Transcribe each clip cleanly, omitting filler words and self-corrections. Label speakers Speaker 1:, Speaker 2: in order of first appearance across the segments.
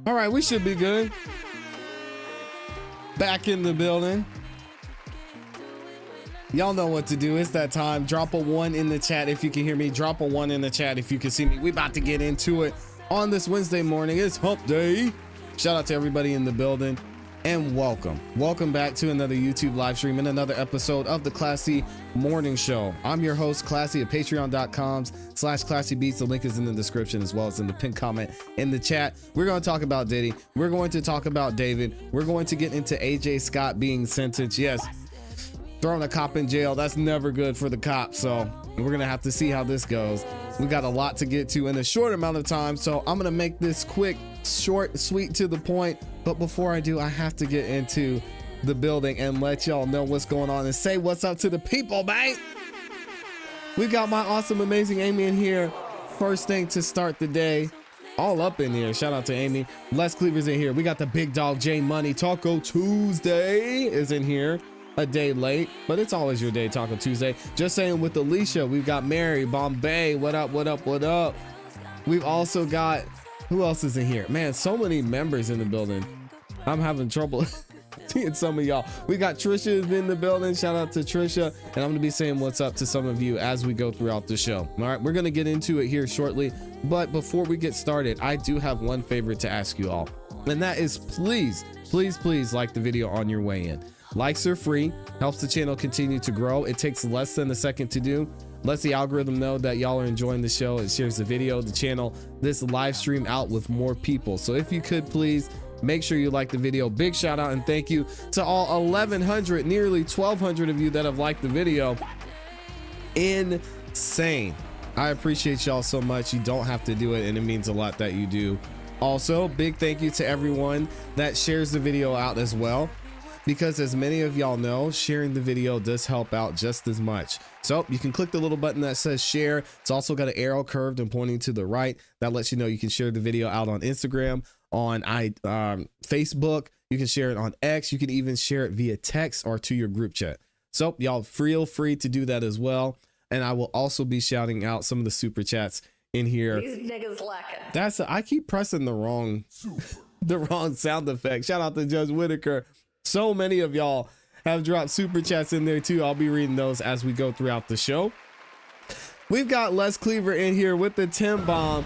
Speaker 1: All right, we should be good. Back in the building. Y'all know what to do. It's that time. Drop a 1 in the chat if you can hear me. Drop a 1 in the chat if you can see me. We about to get into it on this Wednesday morning. It's hump day. Shout out to everybody in the building and welcome back to another YouTube live stream and another episode of the ClassE Morning Show. I'm your host, ClassE at patreon.com/ClassEbeats. The link is in the description as well as in the pinned comment in the chat. We're going to talk about Diddy. We're going to talk about David. We're going to get into AJ Scott being sentenced. Yes, throwing a cop in jail, that's never good for the cops. So we're going to have to see how this goes. We got a lot to get to in a short amount of time. So I'm going to make this quick, short, sweet, to the point. But before I do, I have to get into the building and let y'all know what's going on and say what's up to the people, man. We got my awesome, amazing Amy in here. First thing to start the day, all up in here. Shout out to Amy. Les Cleaver's in here. We got the big dog J Money. Taco Tuesday is in here. A day late, but it's always your day, Taco Tuesday. Just saying with Alicia, we've got Mary, Bombay. What up, what up, what up? We've also got, who else is in here? Man, so many members in the building. I'm having trouble seeing some of y'all. We got Trisha in the building. Shout out to Trisha. And I'm gonna be saying what's up to some of you as we go throughout the show. All right, we're gonna get into it here shortly. But before we get started, I do have one favor to ask you all. And that is please, please, please like the video on your way in. Likes are free, helps the channel continue to grow. It takes less than a second to do. Lets the algorithm know that y'all are enjoying the show. It shares the video, the channel, this live stream out with more people. So if you could please make sure you like the video. Big shout out and thank you to all 1,100, nearly 1,200 of you that have liked the video. Insane. I appreciate y'all so much. You don't have to do it, and it means a lot that you do. Also, big thank you to everyone that shares the video out as well, because as many of y'all know, sharing the video does help out just as much. So you can click the little button that says share. It's also got an arrow curved and pointing to the right. That lets you know you can share the video out on Instagram, on Facebook. You can share it on X. You can even share it via text or to your group chat. So y'all feel free to do that as well. And I will also be shouting out some of the super chats in here.
Speaker 2: These niggas lacking.
Speaker 1: I keep pressing the wrong sound effect. Shout out to Judge Whitaker. So many of y'all have dropped super chats in there too. I'll be reading those as we go throughout the show. We've got Les Cleaver in here with the Tim Bomb,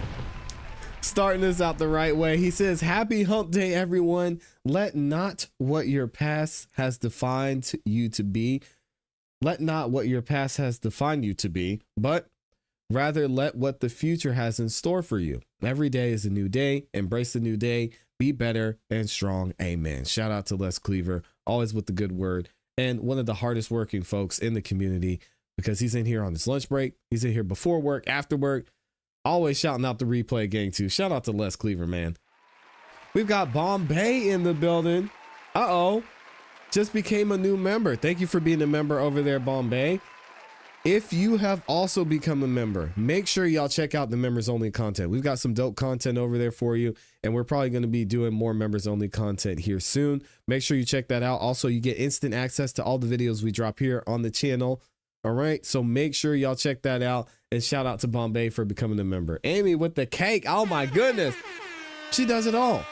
Speaker 1: starting us out the right way. He says, happy hump day, everyone. Let not what your past has defined you to be. Let not what your past has defined you to be, but rather let what the future has in store for you. Every day is a new day. Embrace the new day. Be better and strong. Amen. Shout out to Les Cleaver, always with the good word, and one of the hardest working folks in the community, because he's in here on his lunch break. He's in here before work, after work, always shouting out the replay gang too. Shout out to Les Cleaver, man. We've got Bombay in the building. Uh-oh, just became a new member. Thank you for being a member over there, Bombay. If you have also become a member, make sure y'all check out the members only content. We've got some dope content over there for you, and we're probably going to be doing more members only content here soon. Make sure you check that out. Also, you get instant access to all the videos we drop here on the channel. All right, so make sure y'all check that out, and shout out to Bombay for becoming a member. Amy with the cake. Oh my goodness, she does it all.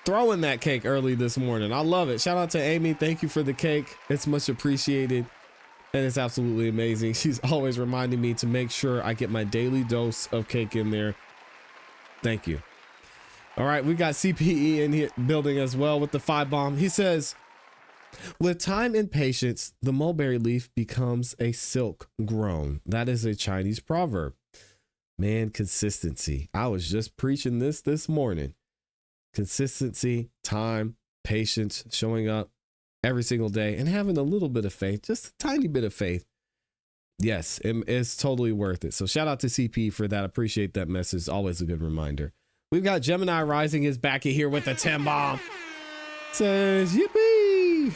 Speaker 1: Throwing that cake early this morning. I love it. Shout out to Amy. Thank you for the cake. It's much appreciated. And it's absolutely amazing. She's always reminding me to make sure I get my daily dose of cake in there. Thank you. All right, we got CPE in here building as well with the 5 bomb. He says, with time and patience, the mulberry leaf becomes a silk grown. That is a Chinese proverb. Man, consistency. I was just preaching this morning. Consistency, time, patience, showing up every single day and having a little bit of faith, just a tiny bit of faith. Yes, it's totally worth it. So shout out to CP for that. Appreciate that message. Always a good reminder. We've got Gemini Rising is back in here with the 10 bomb. Says yippee.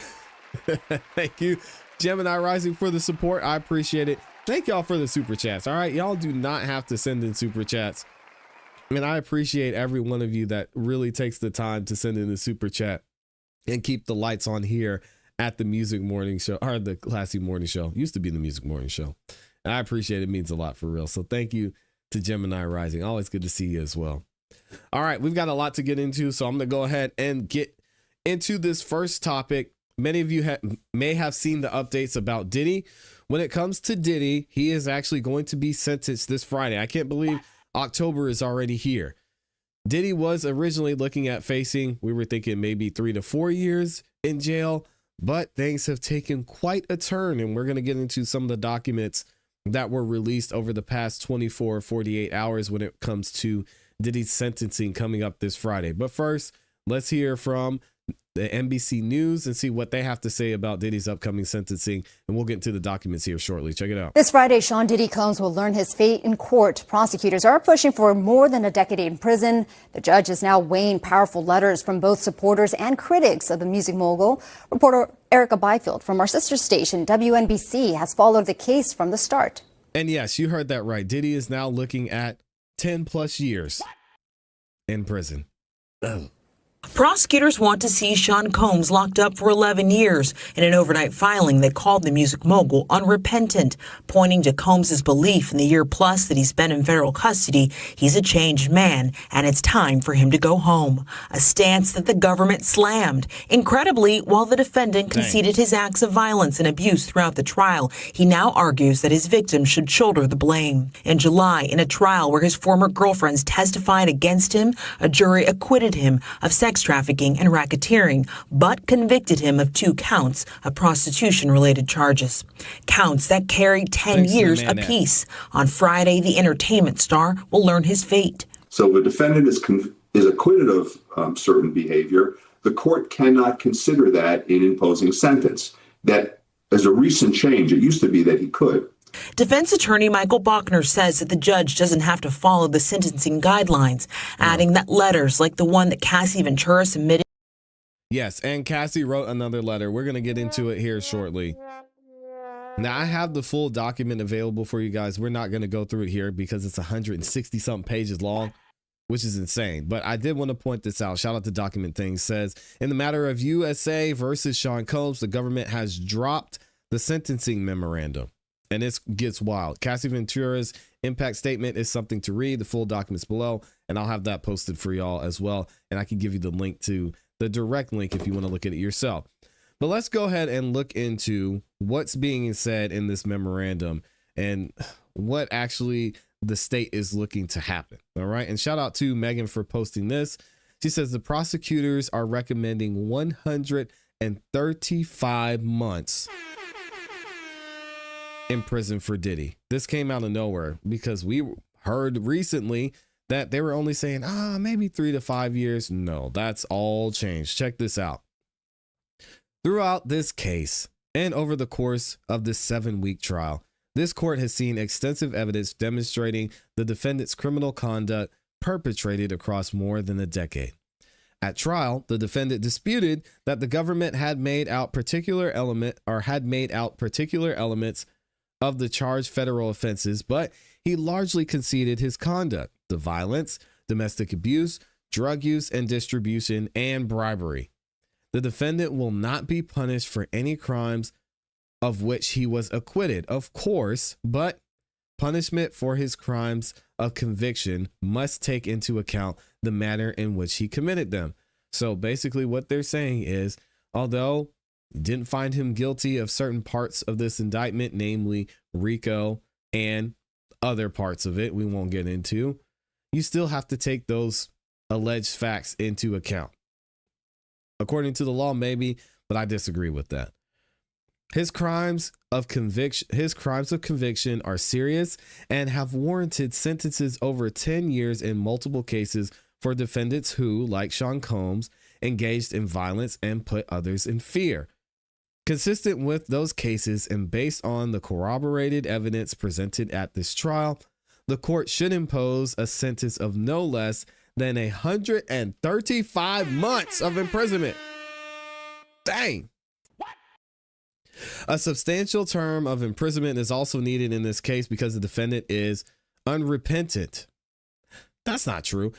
Speaker 1: Thank you, Gemini Rising, for the support. I appreciate it. Thank y'all for the super chats. All right, y'all do not have to send in super chats. I mean, I appreciate every one of you that really takes the time to send in the super chat and keep the lights on here at the Music Morning Show, or the ClassE Morning Show. Used to be the Music Morning Show. And I appreciate it. It means a lot for real. So thank you to Gemini Rising. Always good to see you as well. All right, we've got a lot to get into, so I'm going to go ahead and get into this first topic. Many of you may have seen the updates about Diddy. When it comes to Diddy, he is actually going to be sentenced this Friday. I can't believe October is already here. Diddy was originally looking at facing, we were thinking maybe 3 to 4 years in jail, but things have taken quite a turn, and we're going to get into some of the documents that were released over the past 24, 48 hours when it comes to Diddy's sentencing coming up this Friday. But first, let's hear from the NBC News and see what they have to say about Diddy's upcoming sentencing. And we'll get into the documents here shortly. Check it out.
Speaker 2: This Friday, Sean Diddy Combs will learn his fate in court. Prosecutors are pushing for more than a decade in prison. The judge is now weighing powerful letters from both supporters and critics of the music mogul. Reporter Erica Byfield from our sister station, WNBC, has followed the case from the start.
Speaker 1: And yes, you heard that right. Diddy is now looking at 10 plus years in prison. Ugh.
Speaker 3: Prosecutors want to see Sean Combs locked up for 11 years. In an overnight filing, they called the music mogul unrepentant, pointing to Combs' belief in the year plus that he's been in federal custody. He's a changed man, and it's time for him to go home. A stance that the government slammed. Incredibly, while the defendant conceded his acts of violence and abuse throughout the trial, he now argues that his victim should shoulder the blame. In July, in a trial where his former girlfriends testified against him, a jury acquitted him of sex trafficking and racketeering, but convicted him of 2 counts of prostitution-related charges. Counts that carry 10 years apiece. On Friday, the entertainment star will learn his fate.
Speaker 4: So the defendant is acquitted of certain behavior. The court cannot consider that in imposing sentence. That is a recent change. It used to be that he could.
Speaker 3: Defense attorney Michael Bachner says that the judge doesn't have to follow the sentencing guidelines, adding that letters like the one that ClassE Ventura submitted.
Speaker 1: Yes, and Cassie wrote another letter. We're going to get into it here shortly. Now, I have the full document available for you guys. We're not going to go through it here because it's 160 something pages long, which is insane. But I did want to point this out. Shout out to Document Things. Says, in the matter of USA versus Sean Combs, the government has dropped the sentencing memorandum. And this gets wild. ClassE Ventura's impact statement is something to read. The full documents below, and I'll have that posted for y'all as well. And I can give you the link to the direct link if you want to look at it yourself. But let's go ahead and look into what's being said in this memorandum and what actually the state is looking to happen. All right. And shout out to Megan for posting this. She says the prosecutors are recommending 135 months in prison for Diddy. This came out of nowhere because we heard recently that they were only saying, maybe 3 to 5 years. No, that's all changed. Check this out. Throughout this case and over the course of this 7-week trial, this court has seen extensive evidence demonstrating the defendant's criminal conduct perpetrated across more than a decade. At trial, the defendant disputed that the government had made out particular elements of the charged federal offenses, but he largely conceded his conduct: the violence, domestic abuse, drug use and distribution, and bribery. The defendant will not be punished for any crimes of which he was acquitted, of course, but punishment for his crimes of conviction must take into account the manner in which he committed them. So basically what they're saying is, although didn't find him guilty of certain parts of this indictment, namely RICO and other parts of it we won't get into, you still have to take those alleged facts into account. According to the law, maybe, but I disagree with that. His crimes of conviction are serious and have warranted sentences over 10 years in multiple cases for defendants who, like Sean Combs, engaged in violence and put others in fear. Consistent with those cases and based on the corroborated evidence presented at this trial, the court should impose a sentence of no less than 135 months of imprisonment. Dang. A substantial term of imprisonment is also needed in this case because the defendant is unrepentant. That's not true.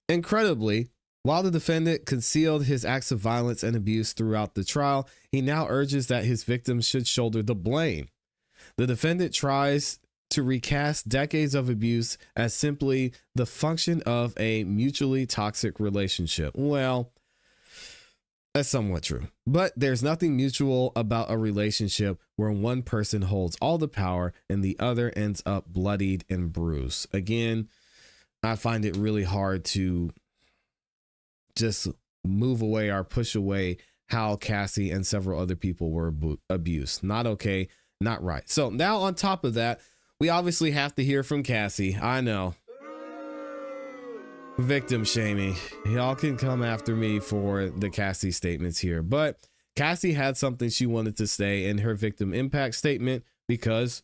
Speaker 1: Incredibly, while the defendant concealed his acts of violence and abuse throughout the trial, he now urges that his victims should shoulder the blame. The defendant tries to recast decades of abuse as simply the function of a mutually toxic relationship. Well, that's somewhat true, but there's nothing mutual about a relationship where one person holds all the power and the other ends up bloodied and bruised. Again, I find it really hard to just move away or push away how ClassE and several other people were abused. Not okay, not right. So now on top of that, we obviously have to hear from ClassE. I know. Victim shaming. Y'all can come after me for the ClassE statements here, but ClassE had something she wanted to say in her victim impact statement because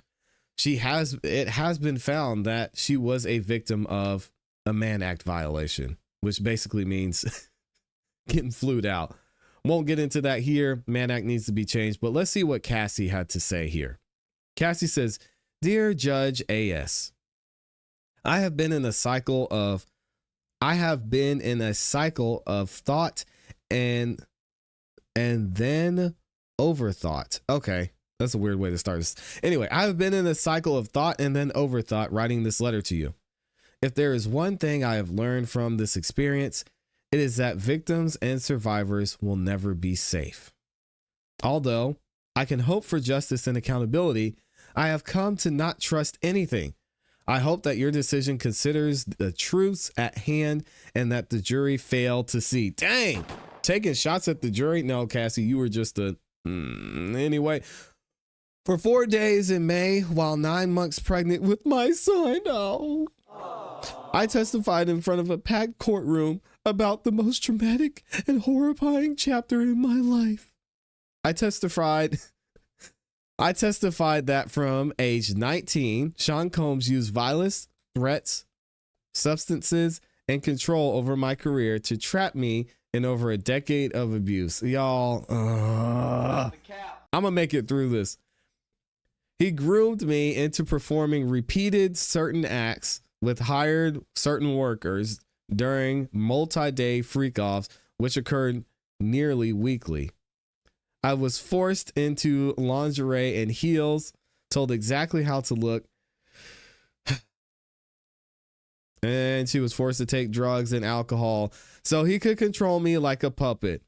Speaker 1: it has been found that she was a victim of a Mann Act violation, which basically means getting flued out. Won't get into that here. Mann Act needs to be changed, but let's see what ClassE had to say here. ClassE says, "Dear Judge A.S., I have been in a cycle of thought and then overthought." Okay, that's a weird way to start this. Anyway, I have been in a cycle of thought and then overthought writing this letter to you. If there is one thing I have learned from this experience, it is that victims and survivors will never be safe. Although I can hope for justice and accountability, I have come to not trust anything. I hope that your decision considers the truths at hand and that the jury failed to see. Dang, taking shots at the jury. No, ClassE, you were just anyway. For 4 days in May, while 9 months pregnant with my son, I testified in front of a packed courtroom about the most traumatic and horrifying chapter in my life. I testified that from age 19, Sean Combs used violence, threats, substances, and control over my career to trap me in over a decade of abuse. Y'all, I'm gonna make it through this. He groomed me into performing repeated certain acts with hired certain workers during multi-day freak-offs, which occurred nearly weekly. I was forced into lingerie and heels, told exactly how to look, and she was forced to take drugs and alcohol so he could control me like a puppet.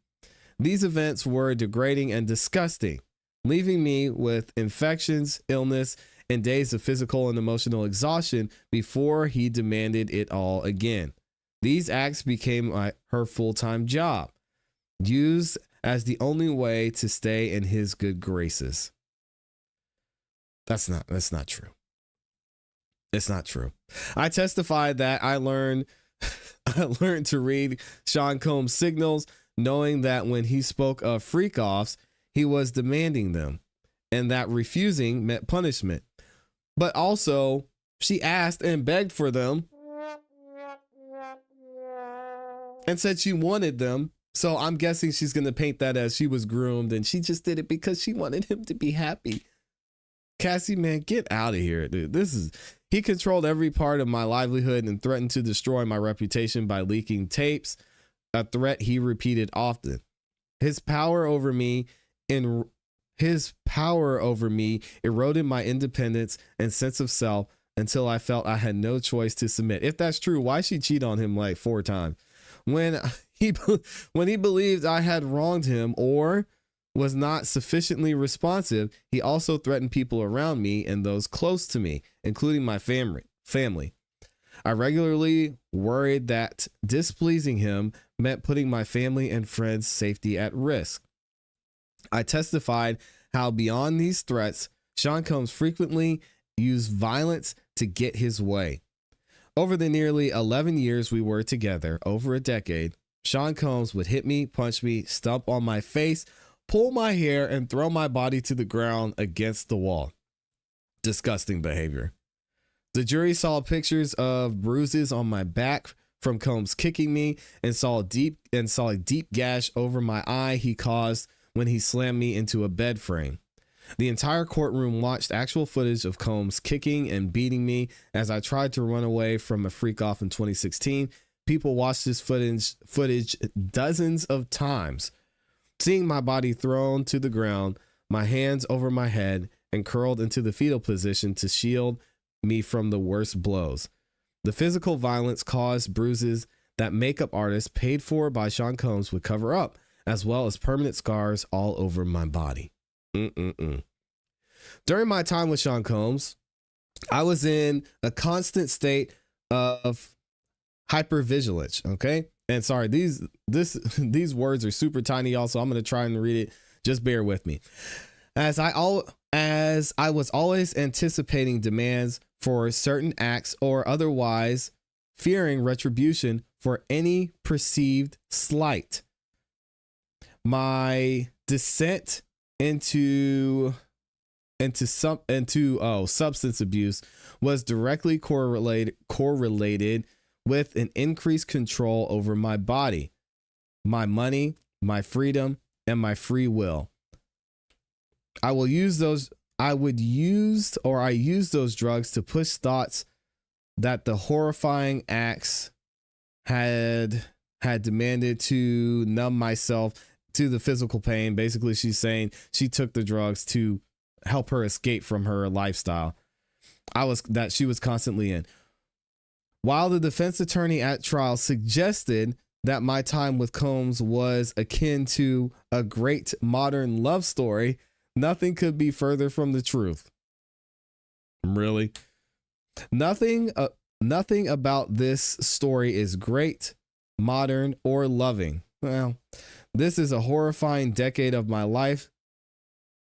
Speaker 1: These events were degrading and disgusting, leaving me with infections, illness, and days of physical and emotional exhaustion before he demanded it all again. These acts became her full-time job, used as the only way to stay in his good graces. That's not true. It's not true. I testified that I learned to read Sean Combs' signals, knowing that when he spoke of freak-offs, he was demanding them, and that refusing meant punishment. But also, she asked and begged for them and said she wanted them. So I'm guessing she's going to paint that as she was groomed and she just did it because she wanted him to be happy. ClassE, man, get out of here, dude. He controlled every part of my livelihood and threatened to destroy my reputation by leaking tapes, a threat he repeated often. His power over me eroded my independence and sense of self until I felt I had no choice to submit. If that's true, why she cheat on him like 4 times? When he believed I had wronged him or was not sufficiently responsive, he also threatened people around me and those close to me, including my family. I regularly worried that displeasing him meant putting my family and friends' safety at risk. I testified how beyond these threats, Sean Combs frequently used violence to get his way. Over the nearly 11 years we were together, over a decade, Sean Combs would hit me, punch me, stomp on my face, pull my hair, and throw my body to the ground against the wall. Disgusting behavior. The jury saw pictures of bruises on my back from Combs kicking me and saw a deep gash over my eye he caused when he slammed me into a bed frame. The entire courtroom watched actual footage of Combs kicking and beating me as I tried to run away from a freak off in 2016. People watched this footage dozens of times, seeing my body thrown to the ground, my hands over my head and curled into the fetal position to shield me from the worst blows. The physical violence caused bruises that makeup artists paid for by Sean Combs would cover up, as well as permanent scars all over my body. During my time with Sean Combs, I was in a constant state of hypervigilance. Okay. And sorry, these words are super tiny, y'all, so I'm going to try and read it. Just bear with me. As I was always anticipating demands for certain acts or otherwise fearing retribution for any perceived slight. My descent into substance abuse was directly correlated with an increased control over my body, my money, my freedom, and my free will. I used those drugs to push thoughts that the horrifying acts had demanded to numb myself to the physical pain. Basically, she's saying she took the drugs to help her escape from her lifestyle that she was constantly in. While the defense attorney at trial suggested that my time with Combs was akin to a great modern love story, nothing could be further from the truth. Really? Nothing about this story is great, modern, or loving. Well, this is a horrifying decade of my life,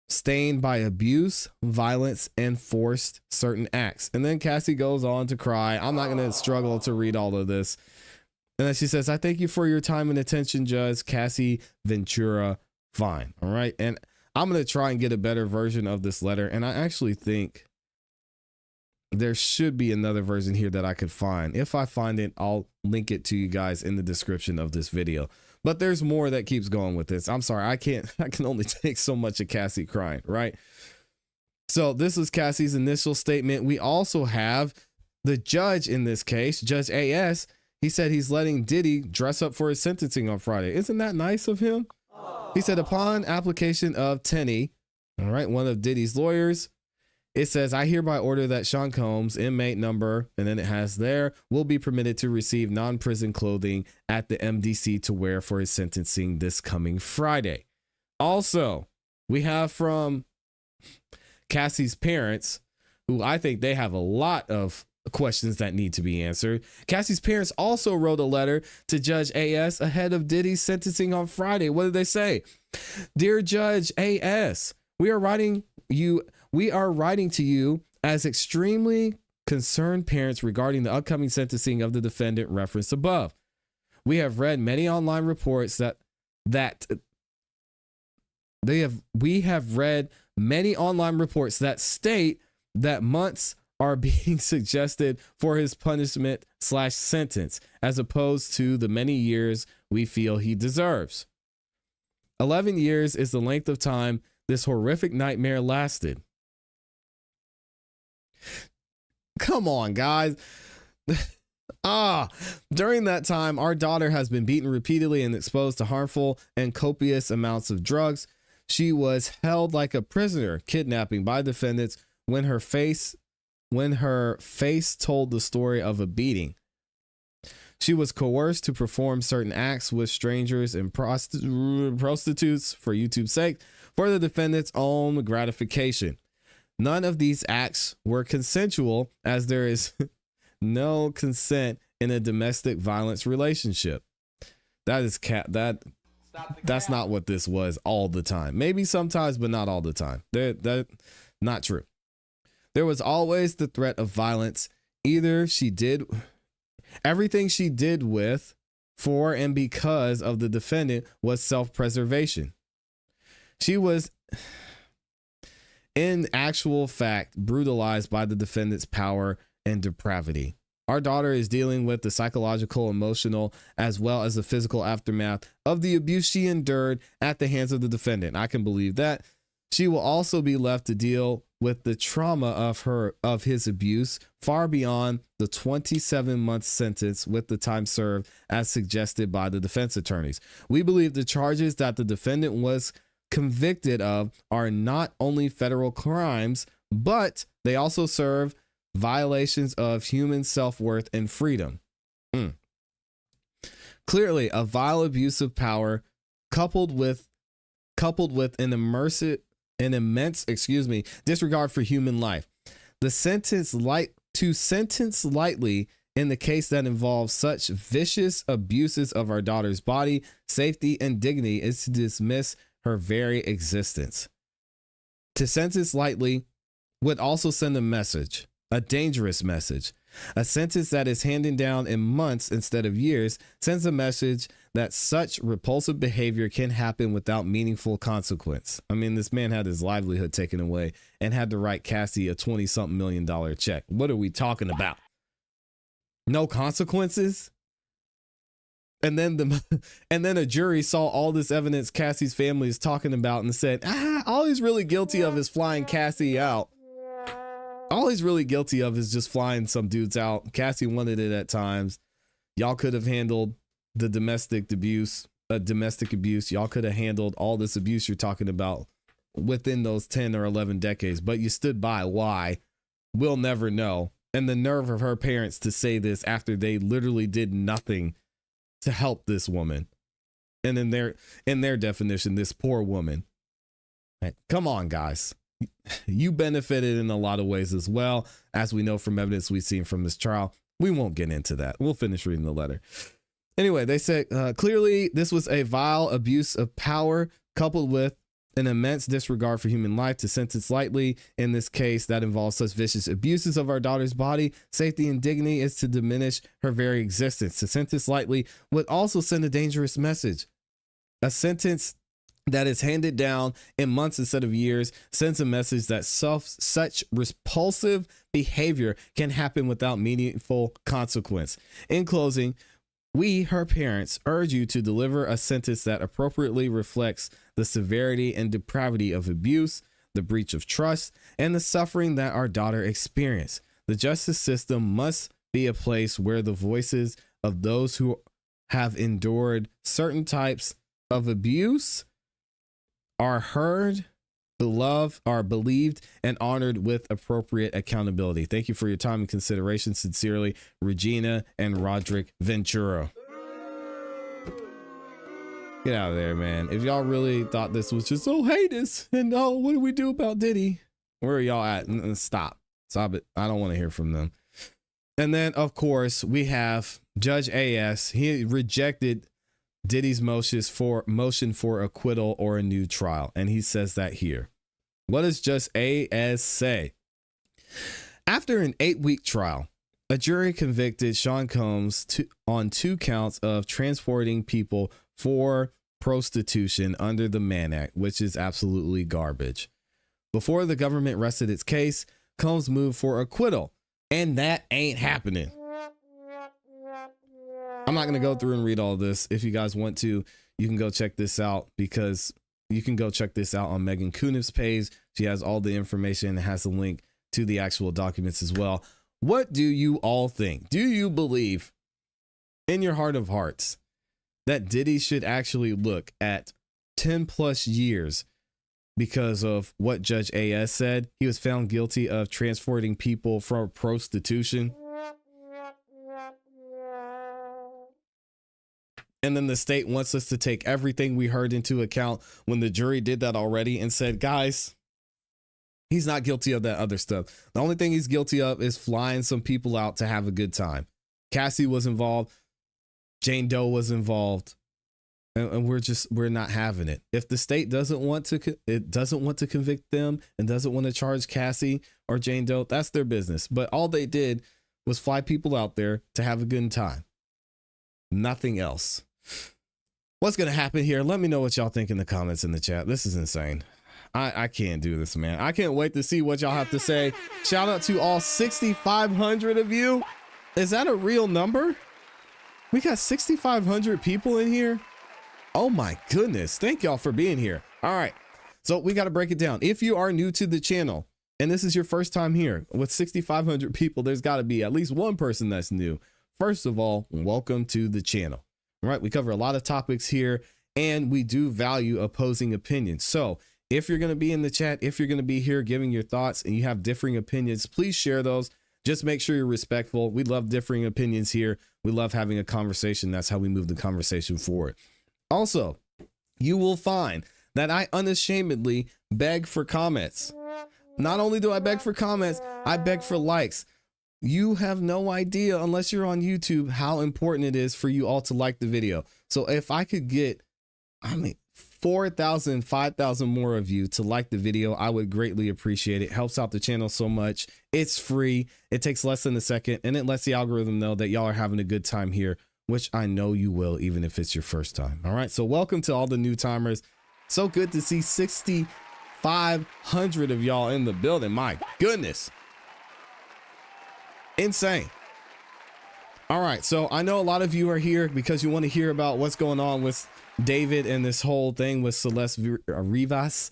Speaker 1: stained by abuse, violence, and forced certain acts. And then Cassie goes on to cry. I'm not going to struggle to read all of this. And then she says, I thank you for your time and attention, Judge Cassie Ventura Fine. All right. And I'm going to try and get a better version of this letter. And I actually think there should be another version here that I could find. If I find it, I'll link it to you guys in the description of this video. But there's more that keeps going with this. I'm sorry, I can only take so much of Cassie crying, right? So this was Cassie's initial statement. We also have the judge in this case, Judge A.S. He said he's letting Diddy dress up for his sentencing on Friday. Isn't that nice of him? He said upon application of Tenney, all right, one of Diddy's lawyers, it says, I hereby order that Sean Combs, inmate number, and then it has there, will be permitted to receive non-prison clothing at the MDC to wear for his sentencing this coming Friday. Also, we have from Cassie's parents, who I think they have a lot of questions that need to be answered. Cassie's parents also wrote a letter to Judge A.S. ahead of Diddy's sentencing on Friday. What did they say? Dear Judge A.S., we are writing to you as extremely concerned parents regarding the upcoming sentencing of the defendant referenced above. We have read many online reports we have read many online reports that state that months are being suggested for his punishment/sentence, as opposed to the many years we feel he deserves. 11 years is the length of time this horrific nightmare lasted. Come on, guys. During that time, our daughter has been beaten repeatedly and exposed to harmful and copious amounts of drugs. She was held like a prisoner, kidnapping by defendants when her face told the story of a beating. She was coerced to perform certain acts with strangers and prostitutes for YouTube's sake, for the defendant's own gratification. None of these acts were consensual, as there is no consent in a domestic violence relationship. That's not what this was all the time. Maybe sometimes, but not all the time. That not true. There was always the threat of violence. Everything she did with, for, and because of the defendant was self-preservation. She was, in actual fact, brutalized by the defendant's power and depravity. Our daughter is dealing with the psychological, emotional, as well as the physical aftermath of the abuse she endured at the hands of the defendant. I can believe that. She will also be left to deal with the trauma of his abuse far beyond the 27-month sentence with the time served as suggested by the defense attorneys. We believe the charges that the defendant was convicted of are not only federal crimes, but they also serve violations of human self-worth and freedom. Clearly, a vile abuse of power coupled with an immense disregard for human life. To sentence lightly in the case that involves such vicious abuses of our daughter's body, safety, and dignity is to dismiss her very existence. To sentence lightly would also send a message, a dangerous message. A sentence that is handed down in months instead of years sends a message that such repulsive behavior can happen without meaningful consequence. I mean, this man had his livelihood taken away and had to write ClassE a $20-something million check. What are we talking about? No consequences? And then a jury saw all this evidence ClassE's family is talking about and said, all he's really guilty of is flying ClassE out. All he's really guilty of is just flying some dudes out. ClassE wanted it at times. Y'all could have handled the domestic abuse. Y'all could have handled all this abuse you're talking about within those 10 or 11 decades, but you stood by. Why? We'll never know. And the nerve of her parents to say this after they literally did nothing to help this woman. And in their definition, this poor woman. Right, come on, guys. You benefited in a lot of ways as well, as we know from evidence we've seen from this trial. We won't get into that. We'll finish reading the letter. Anyway, they said clearly this was a vile abuse of power coupled with an immense disregard for human life. To sentence lightly in this case that involves such vicious abuses of our daughter's body, safety, and dignity is to diminish her very existence. To sentence lightly would also send a dangerous message. A sentence that is handed down in months instead of years sends a message that such repulsive behavior can happen without meaningful consequence. In closing, we, her parents, urge you to deliver a sentence that appropriately reflects the severity and depravity of abuse, the breach of trust, and the suffering that our daughter experienced. The justice system must be a place where the voices of those who have endured certain types of abuse are heard, are believed, and honored with appropriate accountability. Thank you for your time and consideration. Sincerely, Regina and Roderick Ventura. Get out of there, man. If y'all really thought this was just so heinous and what do we do about Diddy? Where are y'all at? Stop it. I don't want to hear from them. And then, of course, we have Judge A.S. He rejected Diddy's motion for acquittal or a new trial. And he says that here. What does Judge A.S. say? After an 8-week trial, a jury convicted Sean Combs on 2 counts of transporting people for prostitution under the Mann Act, which is absolutely garbage. Before the government rested its case, Combs moved for acquittal, and that ain't happening. I'm not going to go through and read all this. If you guys want to, you can go check this out, because you can go check this out on Megan Kunif's page. She has all the information and has a link to the actual documents as well. What do you all think? Do you believe in your heart of hearts that Diddy should actually look at 10 plus years because of what Judge A.S. said? He was found guilty of transporting people for prostitution. And then the state wants us to take everything we heard into account when the jury did that already and said, guys, he's not guilty of that other stuff. The only thing he's guilty of is flying some people out to have a good time. ClassE was involved. Jane Doe was involved. And we're not having it. If the state doesn't want to convict them and doesn't want to charge ClassE or Jane Doe, that's their business. But all they did was fly people out there to have a good time. Nothing else. What's going to happen here? Let me know what y'all think in the comments in the chat. This is insane. I can't do this, man. I can't wait to see what y'all have to say. Shout out to all 6,500 of you. Is that a real number? We got 6,500 people in here. Oh my goodness. Thank y'all for being here. All right. So we got to break it down. If you are new to the channel and this is your first time here with 6,500 people, there's got to be at least one person that's new. First of all, welcome to the channel. All right. We cover a lot of topics here and we do value opposing opinions. So if you're going to be in the chat, if you're going to be here giving your thoughts and you have differing opinions, please share those. Just make sure you're respectful. We love differing opinions here. We love having a conversation. That's how we move the conversation forward. Also, you will find that I unashamedly beg for comments. Not only do I beg for comments, I beg for likes. You have no idea, unless you're on YouTube, how important it is for you all to like the video. So if I could get, 4,000, 5,000 more of you to like the video, I would greatly appreciate it. Helps out the channel so much. It's free. It takes less than a second, and it lets the algorithm know that y'all are having a good time here, which I know you will, even if it's your first time. All right. So welcome to all the new timers. So good to see 6,500 of y'all in the building. My goodness. Insane. All right. So I know a lot of you are here because you want to hear about what's going on with David and this whole thing with ClassE Rivas.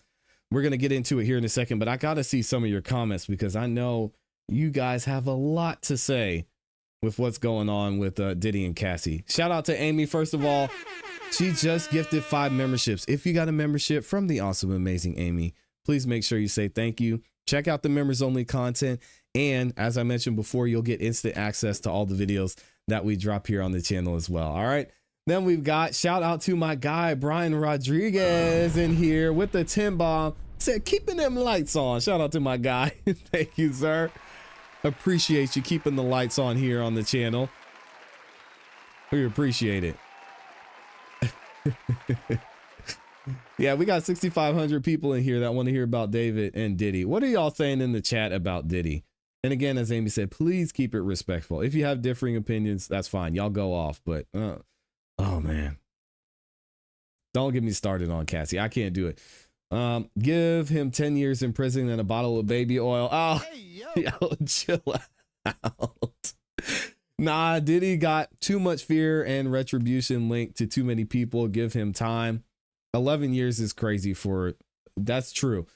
Speaker 1: We're going to get into it here in a second, but I got to see some of your comments because I know you guys have a lot to say with what's going on with Diddy and ClassE. Shout out to Amy. First of all, she just gifted 5 memberships. If you got a membership from the awesome, amazing Amy, please make sure you say thank you. Check out the members only content. And as I mentioned before, you'll get instant access to all the videos that we drop here on the channel as well. All right. Then we've got shout out to my guy, Brian Rodriguez in here with the 10 bomb. Said keeping them lights on. Shout out to my guy. Thank you, sir. Appreciate you keeping the lights on here on the channel. We appreciate it. Yeah, we got 6,500 people in here that want to hear about David and Diddy. What are y'all saying in the chat about Diddy? And again, as Amy said, please keep it respectful. If you have differing opinions, that's fine. Y'all go off. But, oh, man. Don't get me started on ClassE. I can't do it. Give him 10 years in prison and a bottle of baby oil. Oh, hey, yo, chill out. Nah, Diddy got too much fear and retribution linked to too many people. Give him time. 11 years is crazy for, that's true.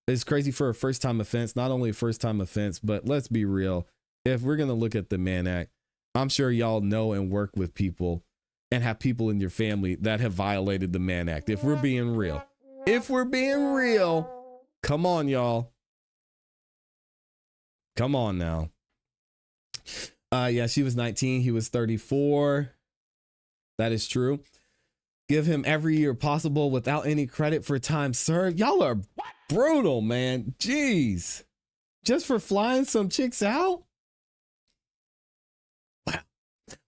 Speaker 1: It's crazy for a first time offense, not only a first time offense, but let's be real. If we're going to look at the Mann Act, I'm sure y'all know and work with people and have people in your family that have violated the Mann Act. If we're being real, come on, y'all. Come on now. Yeah, she was 19. He was 34. That is true. Give him every year possible without any credit for time served. Y'all are brutal, man. Jeez. Just for flying some chicks out? Wow.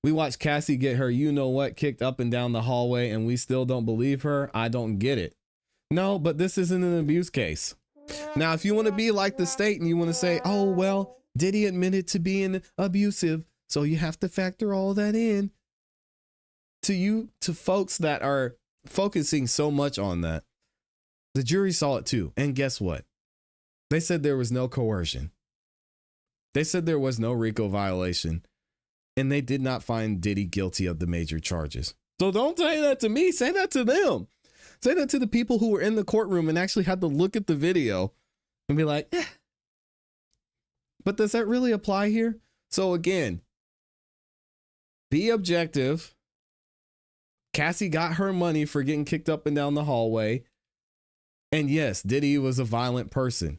Speaker 1: We watched ClassE get her you-know-what kicked up and down the hallway, and we still don't believe her. I don't get it. No, but this isn't an abuse case. Now, if you want to be like the state and you want to say, oh, well, Diddy admitted to being abusive, so you have to factor all that in. To folks that are focusing so much on that, the jury saw it too. And guess what? They said there was no coercion. They said there was no RICO violation. And they did not find Diddy guilty of the major charges. So don't say that to me. Say that to them. Say that to the people who were in the courtroom and actually had to look at the video and be like, eh. But does that really apply here? So again, be objective. ClassE got her money for getting kicked up and down the hallway. And yes, Diddy was a violent person.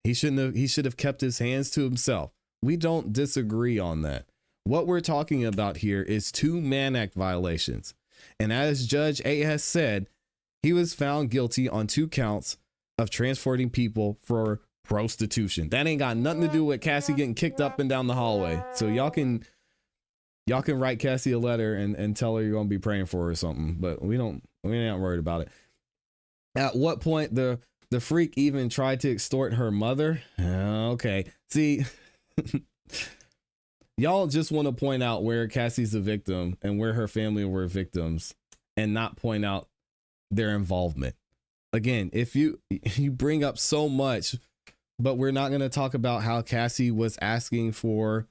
Speaker 1: He should have kept his hands to himself. We don't disagree on that. What we're talking about here is 2 Mann Act violations. And as Judge A has said, he was found guilty on 2 counts of transporting people for prostitution. That ain't got nothing to do with ClassE getting kicked up and down the hallway. So y'all can write ClassE a letter and tell her you're going to be praying for her or something, but we ain't worried about it. At what point the freak even tried to extort her mother? Okay. See, y'all just want to point out where ClassE's a victim and where her family were victims and not point out their involvement. Again, if you bring up so much, but we're not going to talk about how ClassE was asking for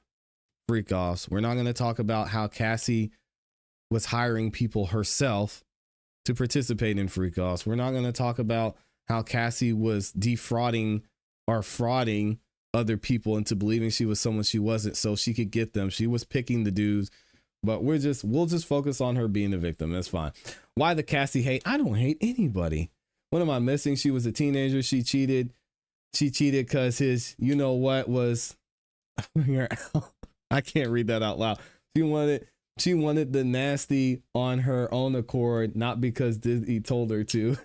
Speaker 1: freak offs. We're not going to talk about how ClassE was hiring people herself to participate in freak offs. We're not going to talk about how ClassE was defrauding or frauding other people into believing she was someone she wasn't so she could get them. She was picking the dudes, but we'll just focus on her being a victim. That's fine. Why the ClassE hate? I don't hate anybody. What am I missing? She was a teenager. She cheated because his, you know what, was I can't read that out loud. She wanted the nasty on her own accord, not because Diddy told her to.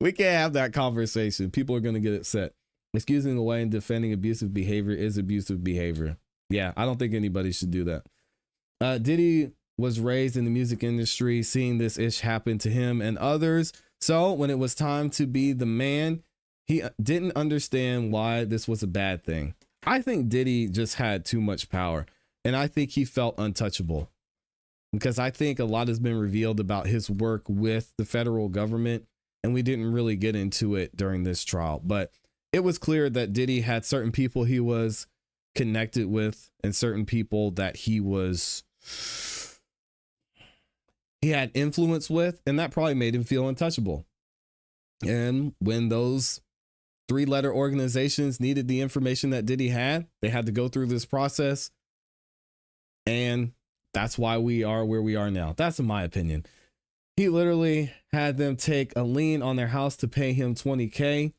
Speaker 1: We can't have that conversation. People are going to get upset. Excusing away and defending abusive behavior is abusive behavior. Yeah, I don't think anybody should do that. Diddy was raised in the music industry, seeing this ish happen to him and others. So when it was time to be the man, he didn't understand why this was a bad thing. I think Diddy just had too much power, and I think he felt untouchable, because I think a lot has been revealed about his work with the federal government, and we didn't really get into it during this trial. But it was clear that Diddy had certain people he was connected with and certain people that he had influence with, and that probably made him feel untouchable. And when those 3-letter organizations needed the information that Diddy had, they had to go through this process. And that's why we are where we are now. That's in my opinion. He literally had them take a lien on their house to pay him $20K,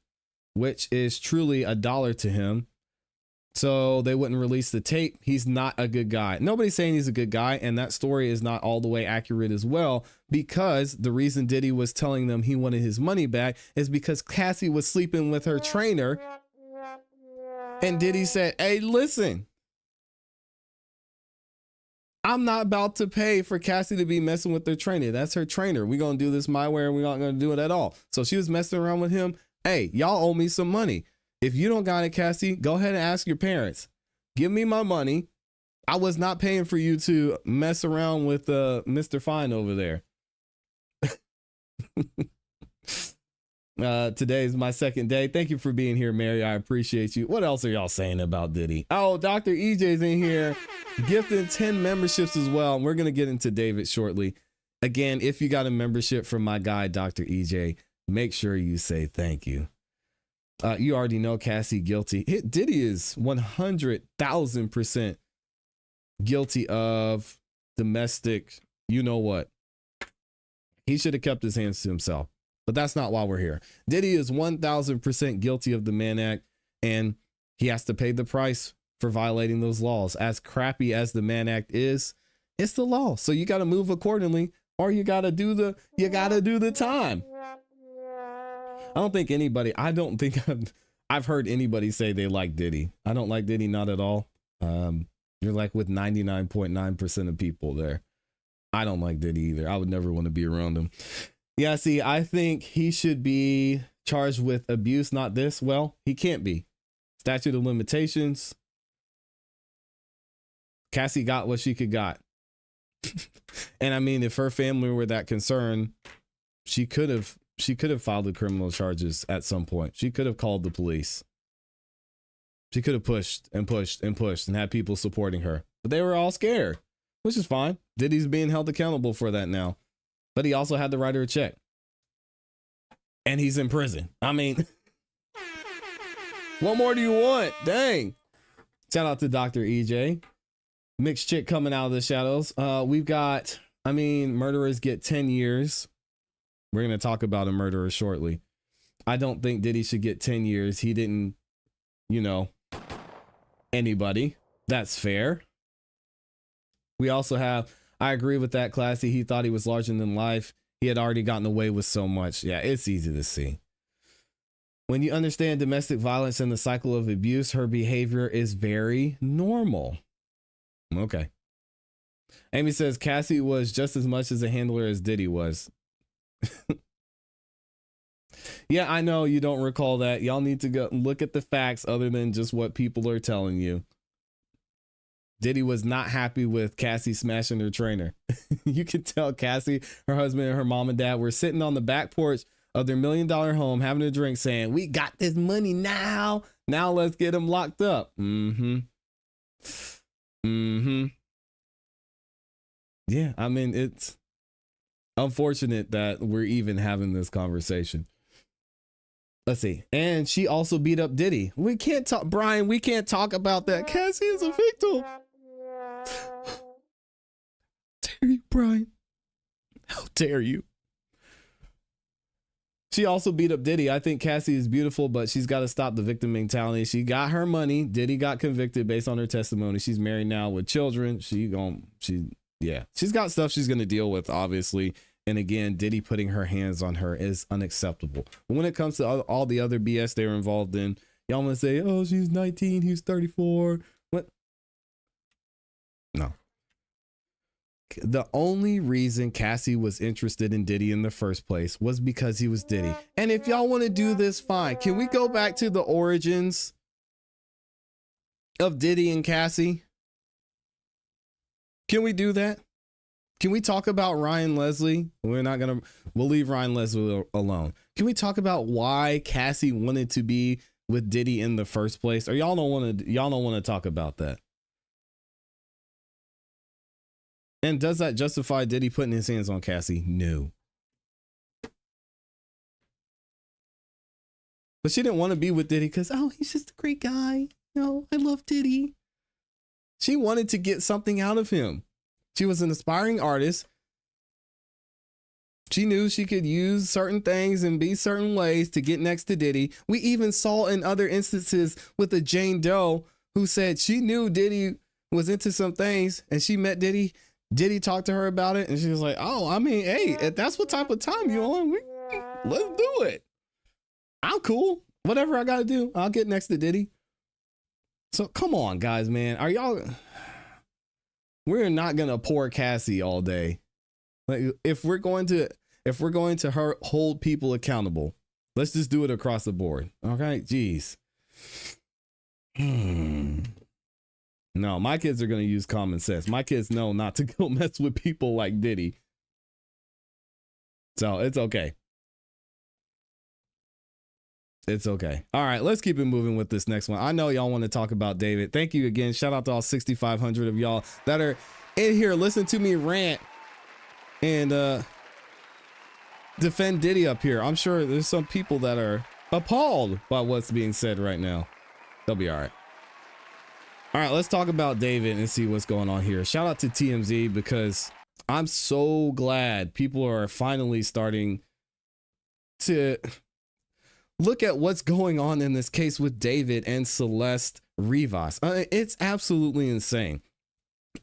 Speaker 1: which is truly $1 to him, so they wouldn't release the tape. He's not a good guy. Nobody's saying he's a good guy, and that story is not all the way accurate as well, because the reason Diddy was telling them he wanted his money back is because ClassE was sleeping with her trainer, and Diddy said, hey, listen, I'm not about to pay for ClassE to be messing with their trainer. That's her trainer. We're going to do this my way, and we're not going to do it at all. So she was messing around with him. Hey, y'all owe me some money. If you don't got it, ClassE, go ahead and ask your parents. Give me my money. I was not paying for you to mess around with Mr. Fine over there. Today is my second day. Thank you for being here, Mary. I appreciate you. What else are y'all saying about Diddy? Oh, Dr. EJ's in here gifting 10 memberships as well. And we're going to get into David shortly. Again, if you got a membership from my guy, Dr. EJ, make sure you say thank you. You already know ClassE guilty. Diddy is 100,000% guilty of domestic, you know what. He should have kept his hands to himself, but that's not why we're here. Diddy is 1,000% guilty of the Mann Act, and he has to pay the price for violating those laws. As crappy as the Mann Act is, it's the law. So you got to move accordingly, or you got to do the time. I don't think I've heard anybody say they like Diddy. I don't like Diddy, not at all. You're like with 99.9% of people there. I don't like Diddy either. I would never want to be around him. Yeah, see, I think he should be charged with abuse, not this. Well, he can't be. Statute of limitations. ClassE got what she could got. And I mean, if her family were that concerned, she could have filed the criminal charges at some point. She could have called the police. She could have pushed and pushed and pushed and had people supporting her, but they were all scared, which is fine. Diddy's being held accountable for that now, but he also had to write her a check, and he's in prison. I mean, what more do you want? Dang. Shout out to Dr. EJ. Mixed chick coming out of the shadows. We've got, murderers get 10 years. We're going to talk about a murderer shortly. I don't think Diddy should get 10 years. He didn't, anybody. That's fair. We also have, I agree with that, ClassE. He thought he was larger than life. He had already gotten away with so much. Yeah, it's easy to see. When you understand domestic violence and the cycle of abuse, her behavior is very normal. Okay. Amy says ClassE was just as much as a handler as Diddy was. Yeah, I know you don't recall that. Y'all need to go look at the facts other than just what people are telling you. Diddy was not happy with ClassE smashing her trainer. You could tell ClassE, her husband, and her mom and dad were sitting on the back porch of their $1 million home having a drink saying, we got this money now. Now let's get him locked up. Yeah, it's unfortunate that we're even having this conversation. Let's see. And she also beat up Diddy. We can't talk, Brian, we can't talk about that. ClassE is a victim. How dare you, Brian? How dare you? She also beat up Diddy. I think Cassie is beautiful, but she's got to stop the victim mentality. She got her money. Diddy got convicted based on her testimony. She's married now with children. She's got stuff she's going to deal with, obviously. And again, Diddy putting her hands on her is unacceptable. But when it comes to all the other BS they were involved in, y'all want to say, oh, she's 19, he's 34. What? No. The only reason Cassie was interested in Diddy in the first place was because he was Diddy. And if y'all want to do this, fine. Can we go back to the origins of Diddy and Cassie? Can we do that? Can we talk about Ryan Leslie? We'll leave Ryan Leslie alone. Can we talk about why Cassie wanted to be with Diddy in the first place? Or y'all don't want to talk about that? And does that justify Diddy putting his hands on Cassie? No. But she didn't want to be with Diddy because, oh, he's just a great guy. No, I love Diddy. She wanted to get something out of him. She was an aspiring artist. She knew she could use certain things and be certain ways to get next to Diddy. We even saw in other instances with a Jane Doe who said she knew Diddy was into some things and she met Diddy. Diddy talked to her about it and she was like, oh, I mean, hey, if that's what type of time you on, let's do it. I'm cool. Whatever I got to do, I'll get next to Diddy. So come on, guys, man. We're not going to pour Cassie all day. Like if we're going to hold people accountable, let's just do it across the board. Okay. Jeez. No, my kids are going to use common sense. My kids know not to go mess with people like Diddy. So it's okay. It's okay. All right, let's keep it moving with this next one. I know y'all want to talk about David. Thank you again. Shout out to all 6,500 of y'all that are in here. Listen to me rant and defend Diddy up here. I'm sure there's some people that are appalled by what's being said right now. They'll be all right. All right, let's talk about David and see what's going on here. Shout out to TMZ because I'm so glad people are finally starting to look at what's going on in this case with David and Celeste Rivas. It's absolutely insane.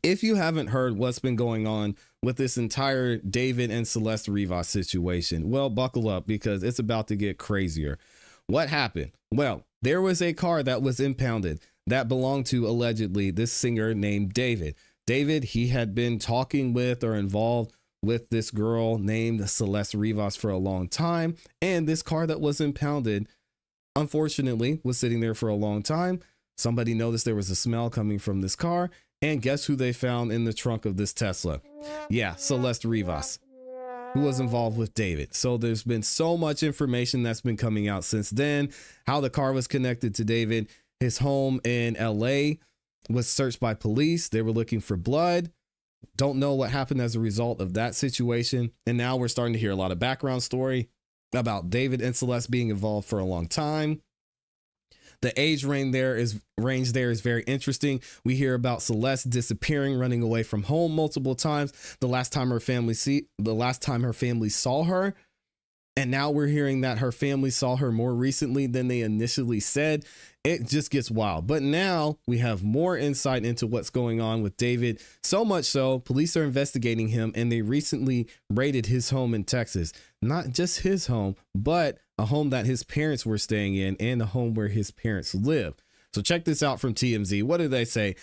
Speaker 1: If you haven't heard what's been going on with this entire David and Celeste Rivas situation, well, buckle up because it's about to get crazier. What happened? Well, there was a car that was impounded that belonged to allegedly this singer named David. David, he had been talking with or involved with this girl named Celeste Rivas for a long time. And this car that was impounded, unfortunately, was sitting there for a long time. Somebody noticed there was a smell coming from this car. And guess who they found in the trunk of this Tesla? Yeah, Celeste Rivas, who was involved with David. So there's been so much information that's been coming out since then. How the car was connected to David. His home in LA was searched by police. They were looking for blood. Don't know what happened as a result of that situation. And now we're starting to hear a lot of background story about David and Celeste being involved for a long time. The age range there is very interesting. We hear about Celeste disappearing, running away from home multiple times. The last time her family saw her. And now we're hearing that her family saw her more recently than they initially said. It just gets wild. But now we have more insight into what's going on with David. So much so, police are investigating him and they recently raided his home in Texas. Not just his home, but a home that his parents were staying in and a home where his parents live. So check this out from TMZ. What did they say?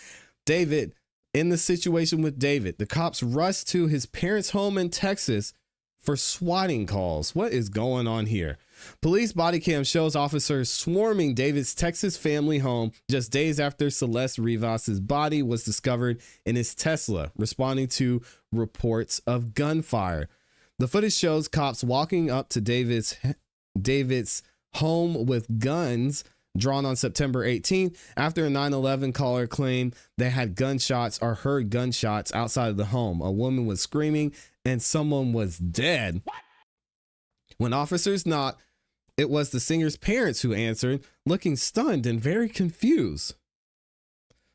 Speaker 1: David, in the situation with David, the cops rushed to his parents' home in Texas for swatting calls. What is going on here? Police body cam shows officers swarming David's Texas family home just days after Celeste Rivas's body was discovered in his Tesla, responding to reports of gunfire. The footage shows cops walking up to David's home with guns drawn on September 18th after a 9/11 caller claimed they had gunshots or heard gunshots outside of the home. A woman was screaming and someone was dead. What? When officers knocked, it was the singer's parents who answered, looking stunned and very confused.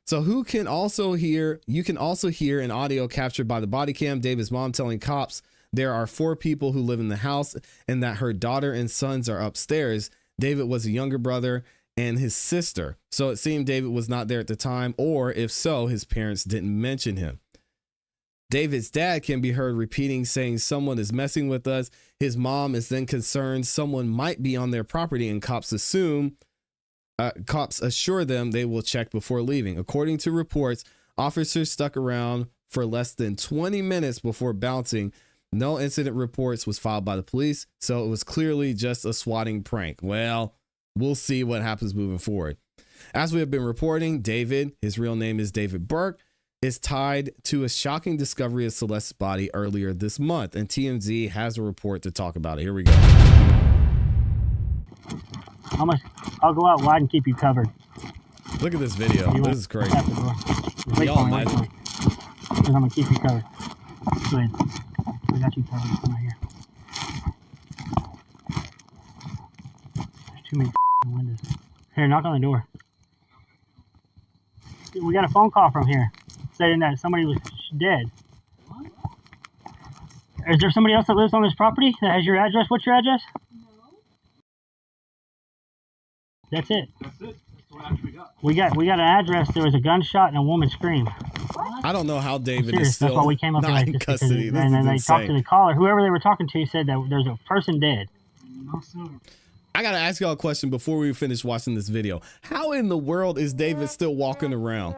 Speaker 1: So you can also hear an audio captured by the body cam, David's mom telling cops there are 4 people who live in the house and that her daughter and sons are upstairs. David was a younger brother and his sister. So it seemed David was not there at the time, or if so, his parents didn't mention him. David's dad can be heard repeating, saying someone is messing with us. His mom is then concerned someone might be on their property, and cops assure them they will check before leaving. According to reports, officers stuck around for less than 20 minutes before bouncing. No incident reports was filed by the police, so it was clearly just a swatting prank. Well, we'll see what happens moving forward. As we have been reporting, David, his real name is David Burke, is tied to a shocking discovery of Celeste's body earlier this month, and TMZ has a report to talk about it. Here we go.
Speaker 5: I'll go out wide and keep you covered.
Speaker 1: Look at this video. This is crazy.
Speaker 5: Y'all imagine. I'm gonna keep you covered. Go ahead. I got you covered. Come right here. There's too many windows. Here, knock on the door. We got a phone call from here saying that somebody was dead. What? Is there somebody else that lives on this property that has your address? What's your address? No. That's it. That's it. That's what actually got. We got an address. There was a gunshot and a woman screamed.
Speaker 1: What? I don't know how David is still
Speaker 5: That's why we came up
Speaker 1: not
Speaker 5: here
Speaker 1: in custody.
Speaker 5: And then they talked to the caller. Whoever they were talking to said that there's a person dead. No, sir.
Speaker 1: I gotta ask y'all a question before we finish watching this video. How in the world is David still walking around?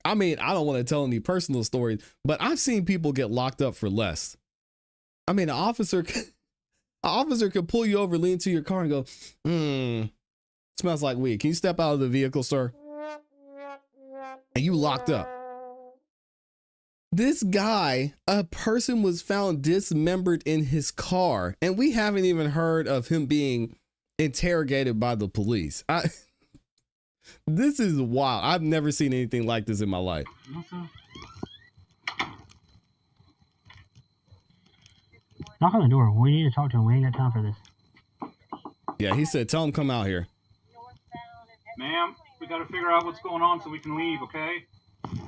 Speaker 1: I mean, I don't want to tell any personal stories, but I've seen people get locked up for less. I mean, an officer could pull you over, lean to your car and go, smells like weed. Can you step out of the vehicle, sir? And you locked up. This guy, a person was found dismembered in his car, and we haven't even heard of him being interrogated by the police. This is wild. I've never seen anything like this in my life.
Speaker 5: Knock on the door. We need to talk to him. We ain't got time for this.
Speaker 1: Yeah, he said, tell him come out here.
Speaker 6: Ma'am, we got to figure out what's going on so we can leave, okay?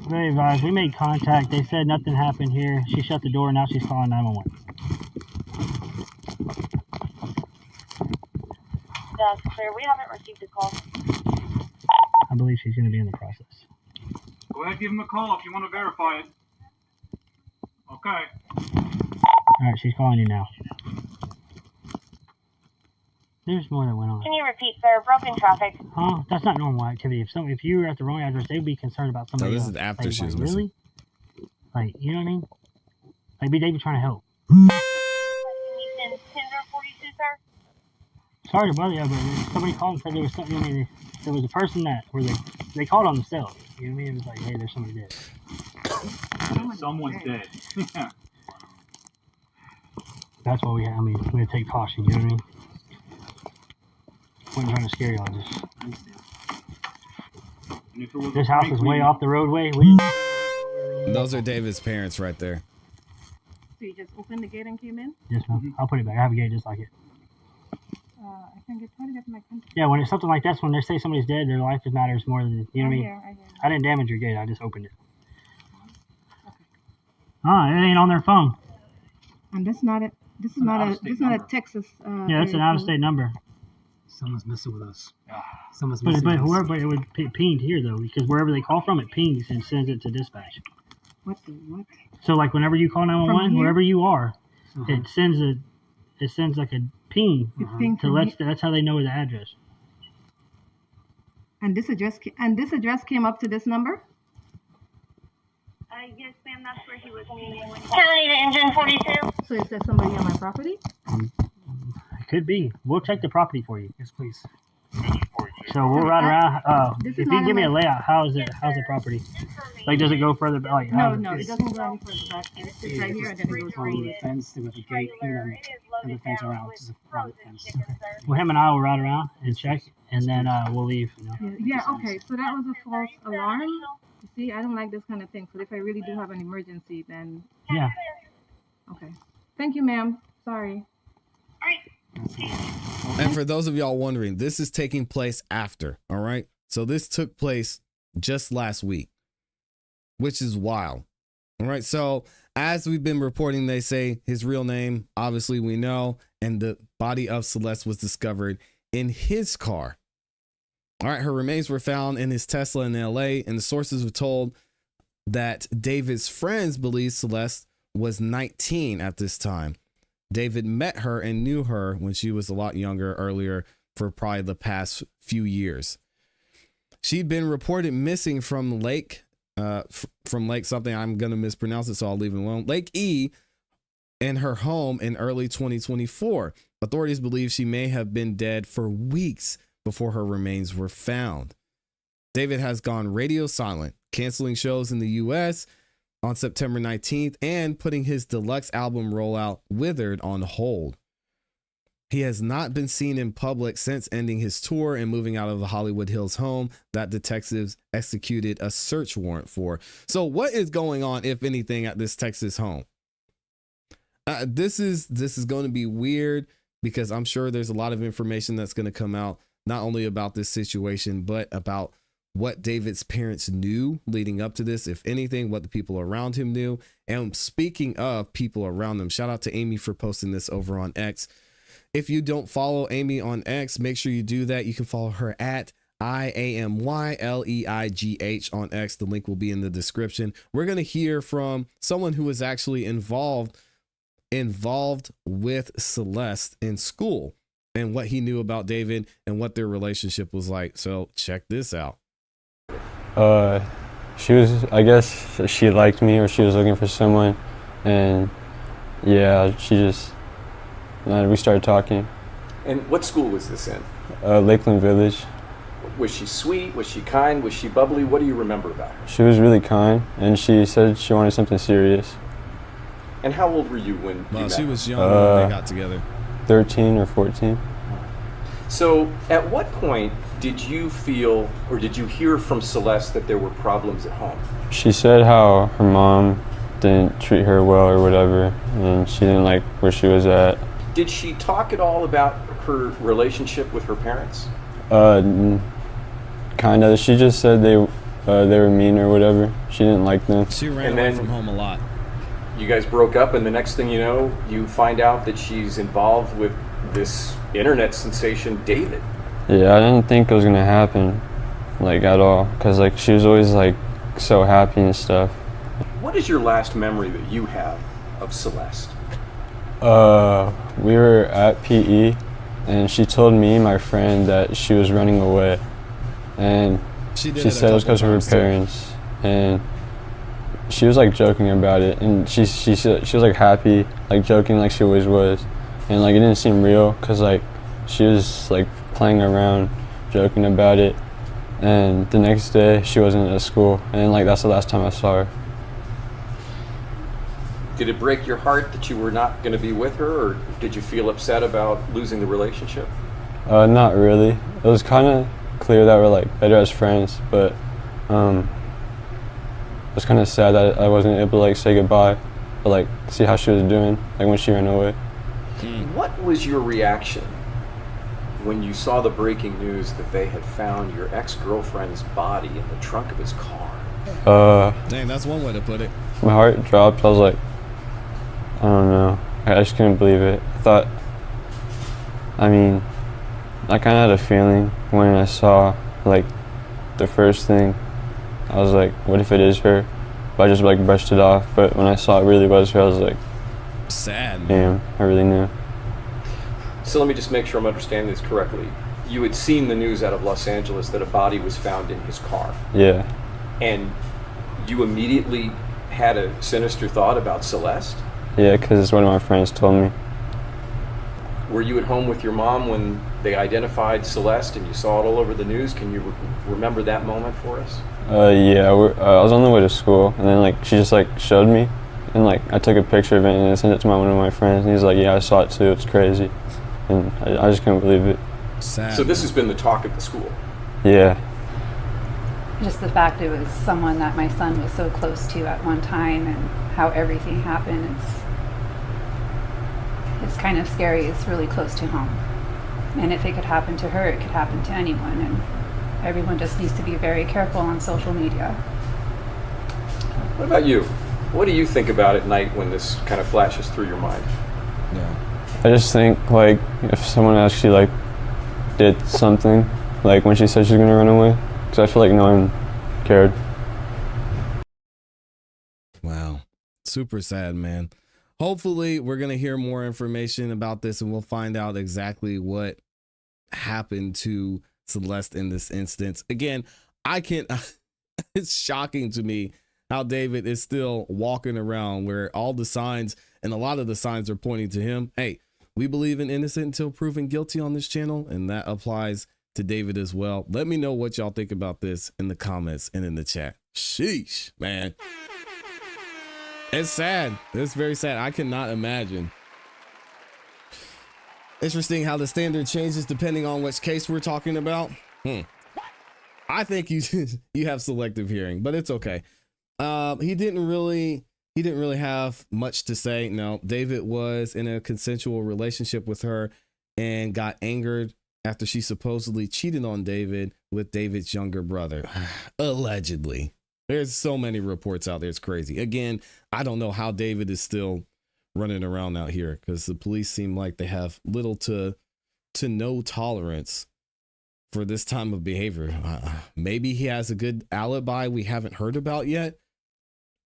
Speaker 5: They advised. We made contact. They said nothing happened here. She shut the door. Now she's calling 911.
Speaker 7: That's clear. We haven't received a call.
Speaker 5: I believe she's going to be in the process.
Speaker 6: Go ahead, give him a call if you want to verify it. Okay.
Speaker 5: All right, she's calling you now. There's more that went on.
Speaker 7: Can you repeat, sir? Broken traffic.
Speaker 5: Huh? That's not normal activity. If you were at the wrong address, they'd be concerned about somebody
Speaker 1: No, this
Speaker 5: else.
Speaker 1: is after
Speaker 5: like,
Speaker 1: she was
Speaker 5: really? Like, you know what I mean? Like, they'd be trying to help.
Speaker 7: Can you send Tinder 42, sir?
Speaker 5: Sorry to bother you, but somebody called and said there was something. I mean, there was a person that they called on themselves. You know what I mean? It was like, hey, there's somebody dead.
Speaker 6: Someone's dead.
Speaker 5: That's why we had to take caution. You know what I mean? Wasn't trying to scare y'all. This house is way off the roadway.
Speaker 1: Those are David's parents right there.
Speaker 8: So you just opened the gate and came in?
Speaker 5: Yes, ma'am. I'll put it back. I have a gate just like it.
Speaker 8: I can try to get to my country.
Speaker 5: Yeah, when it's something like this, when they say somebody's dead, their life matters more than, you know what I mean?
Speaker 8: I hear.
Speaker 5: I didn't damage your gate. I just opened it. Okay. Oh, it ain't on their phone.
Speaker 8: And this is not a Texas.
Speaker 5: Yeah, that's an out-of-state number.
Speaker 9: Someone's messing with us.
Speaker 5: But it would ping here though, because wherever they call from, it pings and sends it to dispatch.
Speaker 8: What?
Speaker 5: So like whenever you call 911, wherever you are, it sends like a ping. That's how they know the address.
Speaker 8: And this address came up to this number?
Speaker 7: Yes, ma'am. That's where he was meeting. County to engine 42.
Speaker 8: So is there somebody on my property?
Speaker 5: It could be. We'll check the property for you.
Speaker 9: Yes, please.
Speaker 5: So we'll ride around. If you give me a layout, how's the property? Like, does it go further back? Like,
Speaker 8: no, it doesn't go any further back. It's right here, and then it goes
Speaker 9: Follow
Speaker 8: right
Speaker 9: the fence, there was a gate, and the fence around, which is a private fence.
Speaker 5: Well, him and I will ride around and check, and then we'll leave. You know?
Speaker 8: Yeah, okay. So that was a false alarm. You see, I don't like this kind of thing. So if I really do have an emergency, then...
Speaker 5: Yeah.
Speaker 8: Okay. Thank you, ma'am. Sorry.
Speaker 1: And for those of y'all wondering, this is taking place after, all right? So this took place just last week, which is wild. All right. So as we've been reporting, they say his real name, obviously we know, and the body of Celeste was discovered in his car. All right. Her remains were found in his Tesla in LA, and the sources were told that David's friends believe Celeste was 19 at this time. David met her and knew her when she was a lot younger earlier for probably the past few years. She'd been reported missing from Lake something. I'm going to mispronounce it, so I'll leave it alone. Lake E in her home in early 2024. Authorities believe she may have been dead for weeks before her remains were found. David has gone radio silent, canceling shows in the U.S. on September 19th and putting his deluxe album rollout Withered on hold. He has not been seen in public since ending his tour and moving out of the Hollywood Hills home that detectives executed a search warrant for. So what is going on, if anything, at this Texas home? This is going to be weird because I'm sure there's a lot of information that's going to come out, not only about this situation, but about what David's parents knew leading up to this, if anything, what the people around him knew. And speaking of people around them, shout out to Amy for posting this over on X. If you don't follow Amy on X, make sure you do that. You can follow her at IAMYLEIGH on X. The link will be in the description. We're going to hear from someone who was actually involved with Celeste in school and what he knew about David and what their relationship was like. So check this out.
Speaker 10: I guess she liked me, or she was looking for someone, and yeah, we started talking.
Speaker 11: And what school was this in?
Speaker 10: Lakeland Village.
Speaker 11: Was she sweet? Was she kind? Was she bubbly? What do you remember about her?
Speaker 10: She was really kind, and she said she wanted something serious.
Speaker 11: And how old were you when you met?
Speaker 1: She was young when they got together.
Speaker 10: 13 or 14.
Speaker 11: So at what point did you feel, or did you hear from Celeste that there were problems at home?
Speaker 10: She said how her mom didn't treat her well or whatever, and she didn't like where she was at.
Speaker 11: Did she talk at all about her relationship with her parents?
Speaker 10: Kind of. She just said they were mean or whatever. She didn't like them.
Speaker 1: She ran away from home a lot.
Speaker 11: You guys broke up, and the next thing you know, you find out that she's involved with this internet sensation, David.
Speaker 10: Yeah, I didn't think it was gonna happen, like, at all, because like she was always like so happy and stuff.
Speaker 11: What is your last memory that you have of Celeste?
Speaker 10: We were at PE, and she told me and my friend that she was running away, and she said it was because of her parents, and she was like joking about it, and she was like happy, like joking like she always was, and like it didn't seem real because like she was like playing around, joking about it, and the next day she wasn't at school, and like that's the last time I saw her.
Speaker 11: Did it break your heart that you were not going to be with her, or did you feel upset about losing the relationship?
Speaker 10: Not really. It was kind of clear that we're like better as friends, but it was kind of sad that I wasn't able to like say goodbye, but like see how she was doing, like when she ran away.
Speaker 11: What was your reaction when you saw the breaking news that they had found your ex-girlfriend's body in the trunk of his car?
Speaker 1: Dang, that's one way to put it.
Speaker 10: My heart dropped. I was like, I don't know. I just couldn't believe it. I kind of had a feeling when I saw like the first thing. I was like, what if it is her? But I just like brushed it off. But when I saw it really was her, I was like,
Speaker 1: sad.
Speaker 10: Damn, I really knew.
Speaker 11: So let me just make sure I'm understanding this correctly. You had seen the news out of Los Angeles that a body was found in his car.
Speaker 10: Yeah.
Speaker 11: And you immediately had a sinister thought about Celeste?
Speaker 10: Yeah, because one of my friends told me.
Speaker 11: Were you at home with your mom when they identified Celeste and you saw it all over the news? Can you remember that moment for us?
Speaker 10: Yeah, I was on the way to school, and then like she just like showed me, and like I took a picture of it and I sent it to one of my friends, and he's like, yeah, I saw it too, it's crazy. And I just couldn't believe it.
Speaker 1: Sad.
Speaker 11: So this has been the talk of the school?
Speaker 10: Yeah.
Speaker 12: Just the fact it was someone that my son was so close to at one time, and how everything happened, it's kind of scary. It's really close to home. And if it could happen to her, it could happen to anyone. And everyone just needs to be very careful on social media.
Speaker 11: What about you? What do you think about at night when this kind of flashes through your mind?
Speaker 1: Yeah.
Speaker 10: I just think, like, if someone actually, like, did something, like when she said she was gonna run away, because I feel like no one cared.
Speaker 1: Wow. Super sad, man. Hopefully we're going to hear more information about this and we'll find out exactly what happened to Celeste in this instance. Again, it's shocking to me how David is still walking around where all the signs and a lot of the signs are pointing to him. Hey, we believe in innocent until proven guilty on this channel, and that applies to David as well. Let me know what y'all think about this in the comments and in the chat. Sheesh, man. It's sad. It's very sad. I cannot imagine. Interesting how the standard changes depending on which case we're talking about. I think you have selective hearing, but it's okay. He didn't really have much to say. No, David was in a consensual relationship with her and got angered after she supposedly cheated on David with David's younger brother. Allegedly. There's so many reports out there. It's crazy. Again, I don't know how David is still running around out here because the police seem like they have little to no tolerance for this time of behavior. Maybe he has a good alibi we haven't heard about yet.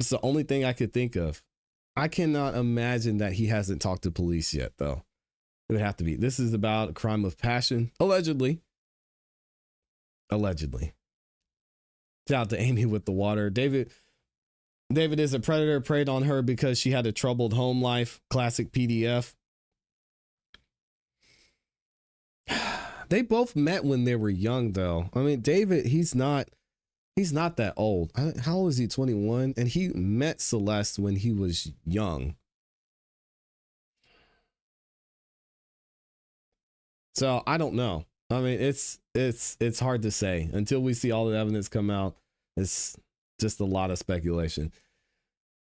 Speaker 1: It's the only thing I could think of. I cannot imagine that he hasn't talked to police yet, though. It would have to be. This is about a crime of passion, allegedly. Allegedly. Shout out to Amy with the water. David is a predator, preyed on her because she had a troubled home life. Classic PDF. They both met when they were young, though. I mean, David, he's not that old. How old is he? 21? And he met Celeste when he was young. So I don't know. I mean, it's hard to say until we see all the evidence come out. It's just a lot of speculation.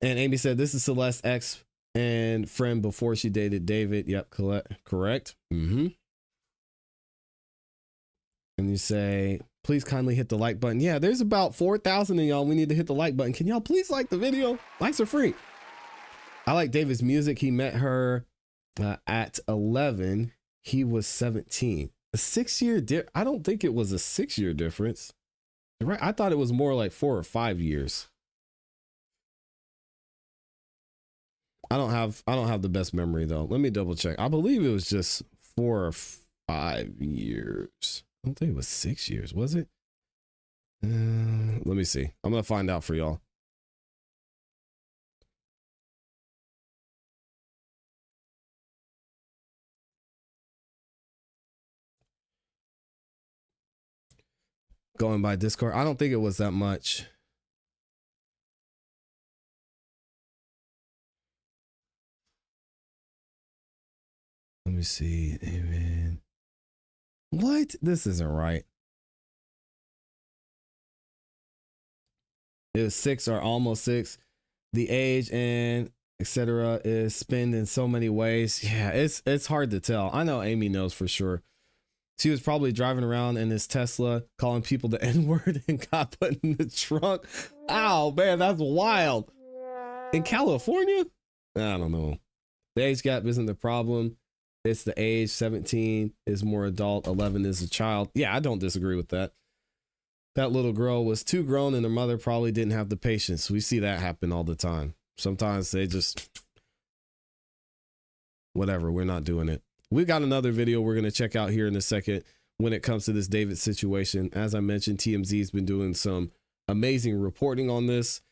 Speaker 1: And Amy said, this is Celeste's ex and friend before she dated David. Yep. Correct. And you say, please kindly hit the like button. Yeah, there's about 4,000 of y'all. We need to hit the like button. Can y'all please like the video? Likes are free. I like David's music. He met her at 11. He was 17. A 6-year I don't think it was a 6-year difference. Right? I thought it was more like 4 or 5 years. I don't have the best memory though. Let me double check. I believe it was just 4 or 5 years. I don't think it was 6 years, was it? Let me see. I'm gonna find out for y'all. Going by Discord, I don't think it was that much. Let me see. Amen. What? This isn't right. It was 6 or almost 6. The age and etc. is spent in so many ways. Yeah, it's hard to tell. I know Amy knows for sure. She was probably driving around in this Tesla, calling people the N-word and got put in the trunk. Ow, man, that's wild. In California? I don't know. The age gap isn't the problem. It's the age. 17 is more adult. 11 is a child. Yeah, I don't disagree with that. That little girl was too grown and her mother probably didn't have the patience. We see that happen all the time. Sometimes they just, whatever, we're not doing it. We've got another video we're going to check out here in a second when it comes to this David situation. As I mentioned, TMZ has been doing some amazing reporting on this.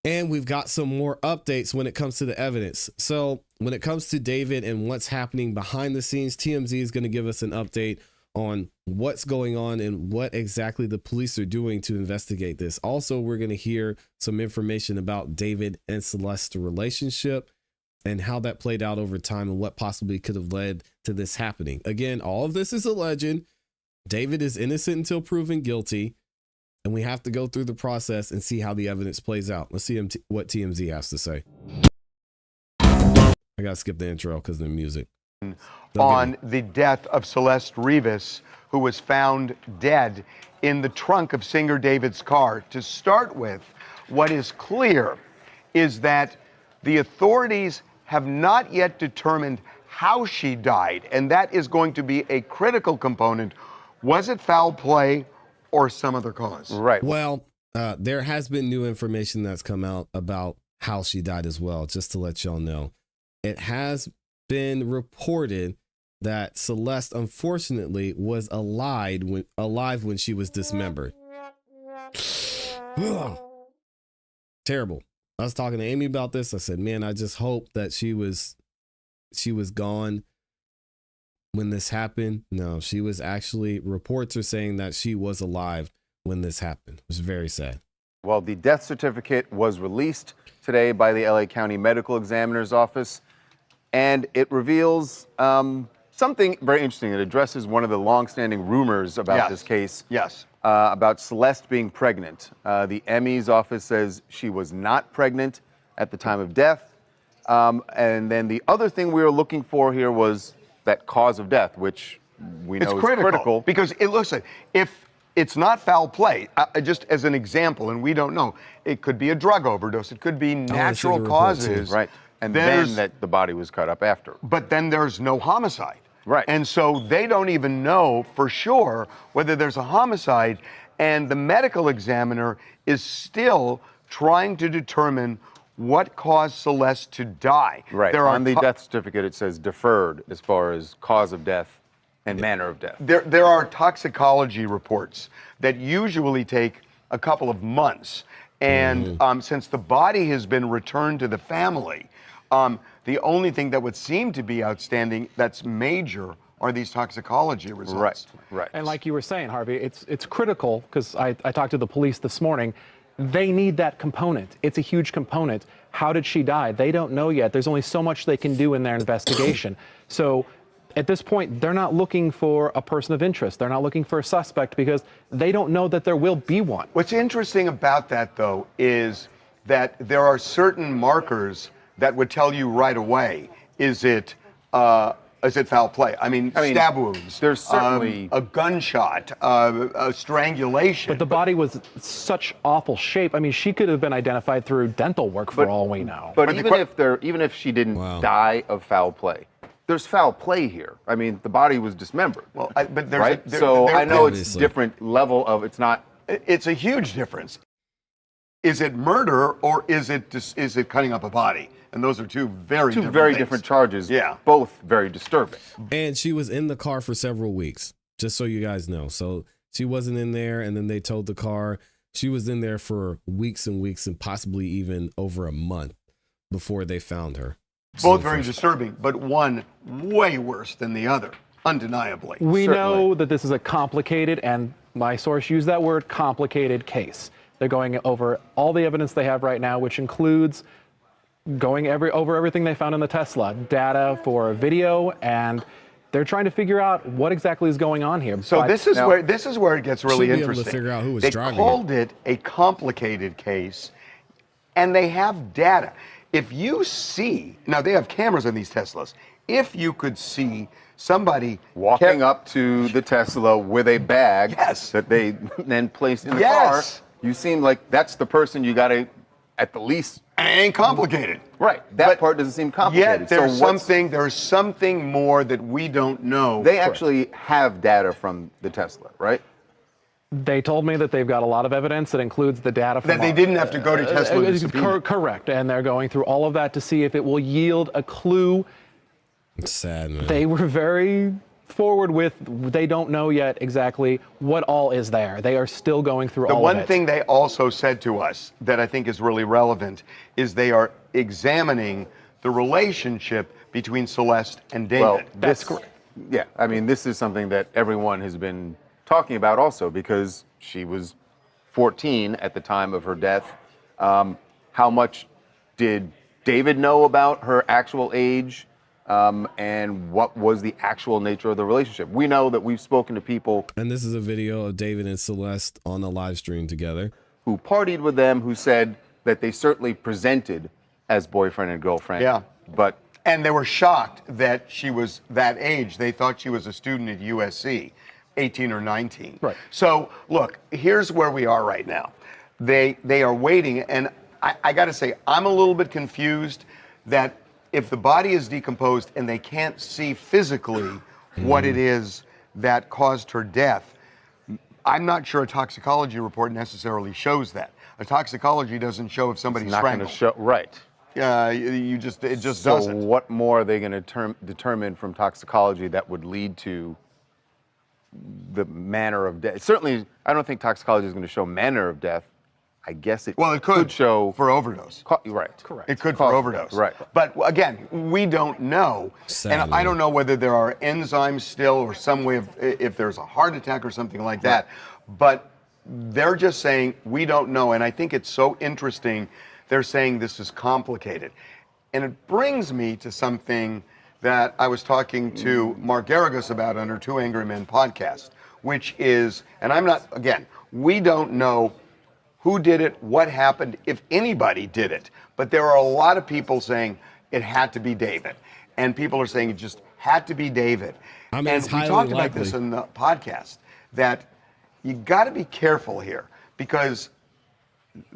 Speaker 1: And we've got some more updates when it comes to the evidence. So when it comes to David and what's happening behind the scenes, TMZ is going to give us an update on what's going on and what exactly the police are doing to investigate this. Also, we're going to hear some information about David and Celeste's relationship and how that played out over time and what possibly could have led to this happening. Again, all of this is a legend. David is innocent until proven guilty, and we have to go through the process and see how the evidence plays out. Let's see what TMZ has to say. I gotta skip the intro because of the music.
Speaker 13: On the death of Celeste Rivas, who was found dead in the trunk of singer David's car. To start with, what is clear is that the authorities have not yet determined how she died, and that is going to be a critical component. Was it foul play or some other cause?
Speaker 14: Right.
Speaker 1: Well, there has been new information that's come out about how she died as well, just to let y'all know. It has been reported that Celeste, unfortunately, was alive when she was dismembered. Terrible. I was talking to Amy about this. I said, man, I just hope that she was gone when this happened. No, she was actually, reports are saying that she was alive when this happened. It was very sad.
Speaker 14: Well, the death certificate was released today by the LA County Medical Examiner's Office, and it reveals something very interesting. It addresses one of the longstanding rumors about this case.
Speaker 13: Yes.
Speaker 14: About Celeste being pregnant. The ME's office says she was not pregnant at the time of death. And then the other thing we were looking for here was that cause of death, which we know is critical.
Speaker 13: Because listen, if it's not foul play, just as an example, and we don't know, it could be a drug overdose, it could be natural causes.
Speaker 14: Right. And then that the body was cut up after.
Speaker 13: But then there's no homicide.
Speaker 14: Right.
Speaker 13: And so they don't even know for sure whether there's a homicide, and the medical examiner is still trying to determine what caused Celeste to die.
Speaker 14: Right. On the death certificate, it says deferred as far as cause of death and manner of death.
Speaker 13: There are toxicology reports that usually take a couple of months, and since the body has been returned to the family, the only thing that would seem to be outstanding that's major are these toxicology results.
Speaker 14: Right.
Speaker 15: And like you were saying, Harvey, it's critical, because I talked to the police this morning. They need that component. It's a huge component. How did she die? They don't know yet. There's only so much they can do in their investigation. So at this point, they're not looking for a person of interest. They're not looking for a suspect because they don't know that there will be one.
Speaker 13: What's interesting about that, though, is that there are certain markers that would tell you right away, is it foul play? I mean stab wounds.
Speaker 14: There's certainly
Speaker 13: a gunshot, a strangulation.
Speaker 15: But the body was such awful shape. I mean, she could have been identified through dental work for all we know.
Speaker 14: But even if she didn't die of foul play, there's foul play here. I mean, the body was dismembered.
Speaker 13: Well, but there's
Speaker 14: right. So I know it's different level of. It's not.
Speaker 13: It's a huge difference. Is it murder or is it cutting up a body? And those are two very different
Speaker 14: charges.
Speaker 13: Yeah.
Speaker 14: Both very disturbing.
Speaker 1: And she was in the car for several weeks, just so you guys know. So she wasn't in there, and then they towed the car. She was in there for weeks and weeks, and possibly even over a month before they found her.
Speaker 13: Both very disturbing, but one way worse than the other, undeniably.
Speaker 15: We know that this is a complicated, and my source used that word, complicated case. They're going over all the evidence they have right now, which includes going over everything they found in the Tesla, data for video, and they're trying to figure out what exactly is going on here.
Speaker 13: So this is where it gets really interesting.
Speaker 1: Able to figure out who was
Speaker 13: they
Speaker 1: driving
Speaker 13: called it a complicated case, and they have data. If you see, now they have cameras on these Teslas. If you could see somebody
Speaker 14: walking up to the Tesla with a bag that they then placed in the car, you seem like that's the person you got to, at the least.
Speaker 13: Ain't complicated.
Speaker 14: Right. That part doesn't seem complicated.
Speaker 13: Yet there's something more that we don't know.
Speaker 14: They actually have data from the Tesla, right?
Speaker 15: They told me that they've got a lot of evidence that includes the data from
Speaker 13: that they didn't have to go to Tesla.
Speaker 15: Correct. And they're going through all of that to see if it will yield a clue.
Speaker 1: It's sad, man.
Speaker 15: They were very forward with, they don't know yet exactly what all is there. They are still going through all of it.
Speaker 13: The one thing they also said to us that I think is really relevant is they are examining the relationship between Celeste and David.
Speaker 14: Well, that's correct. Yeah, I mean, this is something that everyone has been talking about also, because she was 14 at the time of her death. How much did David know about her actual age? And what was the actual nature of the relationship? We know that we've spoken to people.
Speaker 1: And this is a video of David and Celeste on a live stream together.
Speaker 14: Who partied with them, who said that they certainly presented as boyfriend and girlfriend.
Speaker 13: Yeah.
Speaker 14: And
Speaker 13: they were shocked that she was that age. They thought she was a student at USC, 18 or 19.
Speaker 15: Right.
Speaker 13: So, look, here's where we are right now. They are waiting, and I got to say, I'm a little bit confused that if the body is decomposed and they can't see physically what it is that caused her death, I'm not sure a toxicology report necessarily shows that. A toxicology doesn't show if somebody's
Speaker 14: not going to
Speaker 13: strangled.
Speaker 14: show, right.
Speaker 13: It just
Speaker 14: So
Speaker 13: doesn't.
Speaker 14: what more are they going to determine from toxicology that would lead to the manner of death? Certainly, I don't think toxicology is going to show manner of death. I guess it could show
Speaker 13: for overdose.
Speaker 14: Right.
Speaker 15: Correct.
Speaker 13: It could for overdose.
Speaker 14: Right.
Speaker 13: But again, we don't know.
Speaker 1: Sadly.
Speaker 13: And I don't know whether there are enzymes still or some way of, if there's a heart attack or something like that. But they're just saying, we don't know. And I think it's so interesting. They're saying this is complicated. And it brings me to something that I was talking to Mark Garrigus about on our Two Angry Men podcast, which is, and I'm not, again, we don't know who did it, what happened, if anybody did it. But there are a lot of people saying it had to be David. And people are saying it just had to be David.
Speaker 1: I mean,
Speaker 13: and
Speaker 1: it's
Speaker 13: we
Speaker 1: highly
Speaker 13: talked about
Speaker 1: likely.
Speaker 13: this in the podcast, that you got to be careful here, because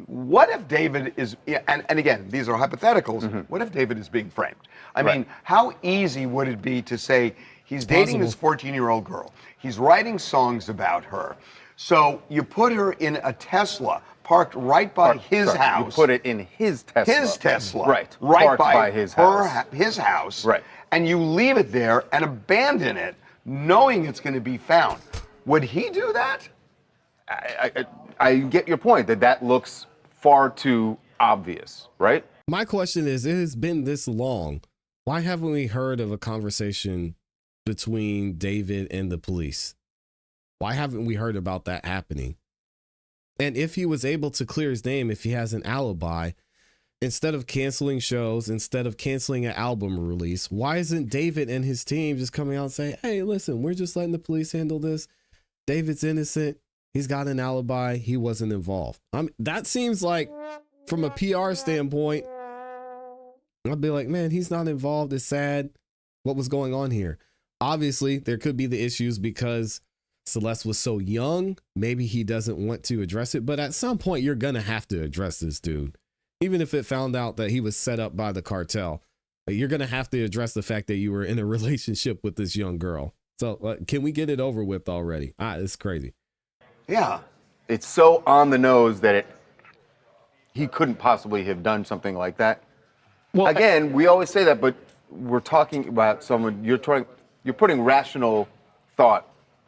Speaker 13: what if David is, and again, these are hypotheticals, what if David is being framed? I mean, how easy would it be to say he's dating this 14-year-old girl, he's writing songs about her, so you put her in a Tesla parked right by his house.
Speaker 14: You put it in his Tesla.
Speaker 13: His Tesla.
Speaker 14: Right.
Speaker 13: Right
Speaker 14: Parked by his house.
Speaker 13: His house.
Speaker 14: Right.
Speaker 13: And you leave it there and abandon it, knowing it's going to be found. Would he do that?
Speaker 14: I get your point that looks far too obvious, right?
Speaker 1: My question is, it has been this long. Why haven't we heard of a conversation between David and the police? Why haven't we heard about that happening? And if he was able to clear his name, if he has an alibi, instead of canceling shows, instead of canceling an album release, why isn't David and his team just coming out and saying, hey, listen, we're just letting the police handle this. David's innocent. He's got an alibi. He wasn't involved. That seems like, from a PR standpoint, I'd be like, man, he's not involved. It's sad. What was going on here? Obviously, there could be the issues because Celeste was so young. Maybe he doesn't want to address it. But at some point, you're going to have to address this dude. Even if it found out that he was set up by the cartel, you're going to have to address the fact that you were in a relationship with this young girl. So can we get it over with already? It's crazy.
Speaker 13: Yeah.
Speaker 14: It's so on the nose that he couldn't possibly have done something like that. Well, again, we always say that, but we're talking about someone, you're putting rational thought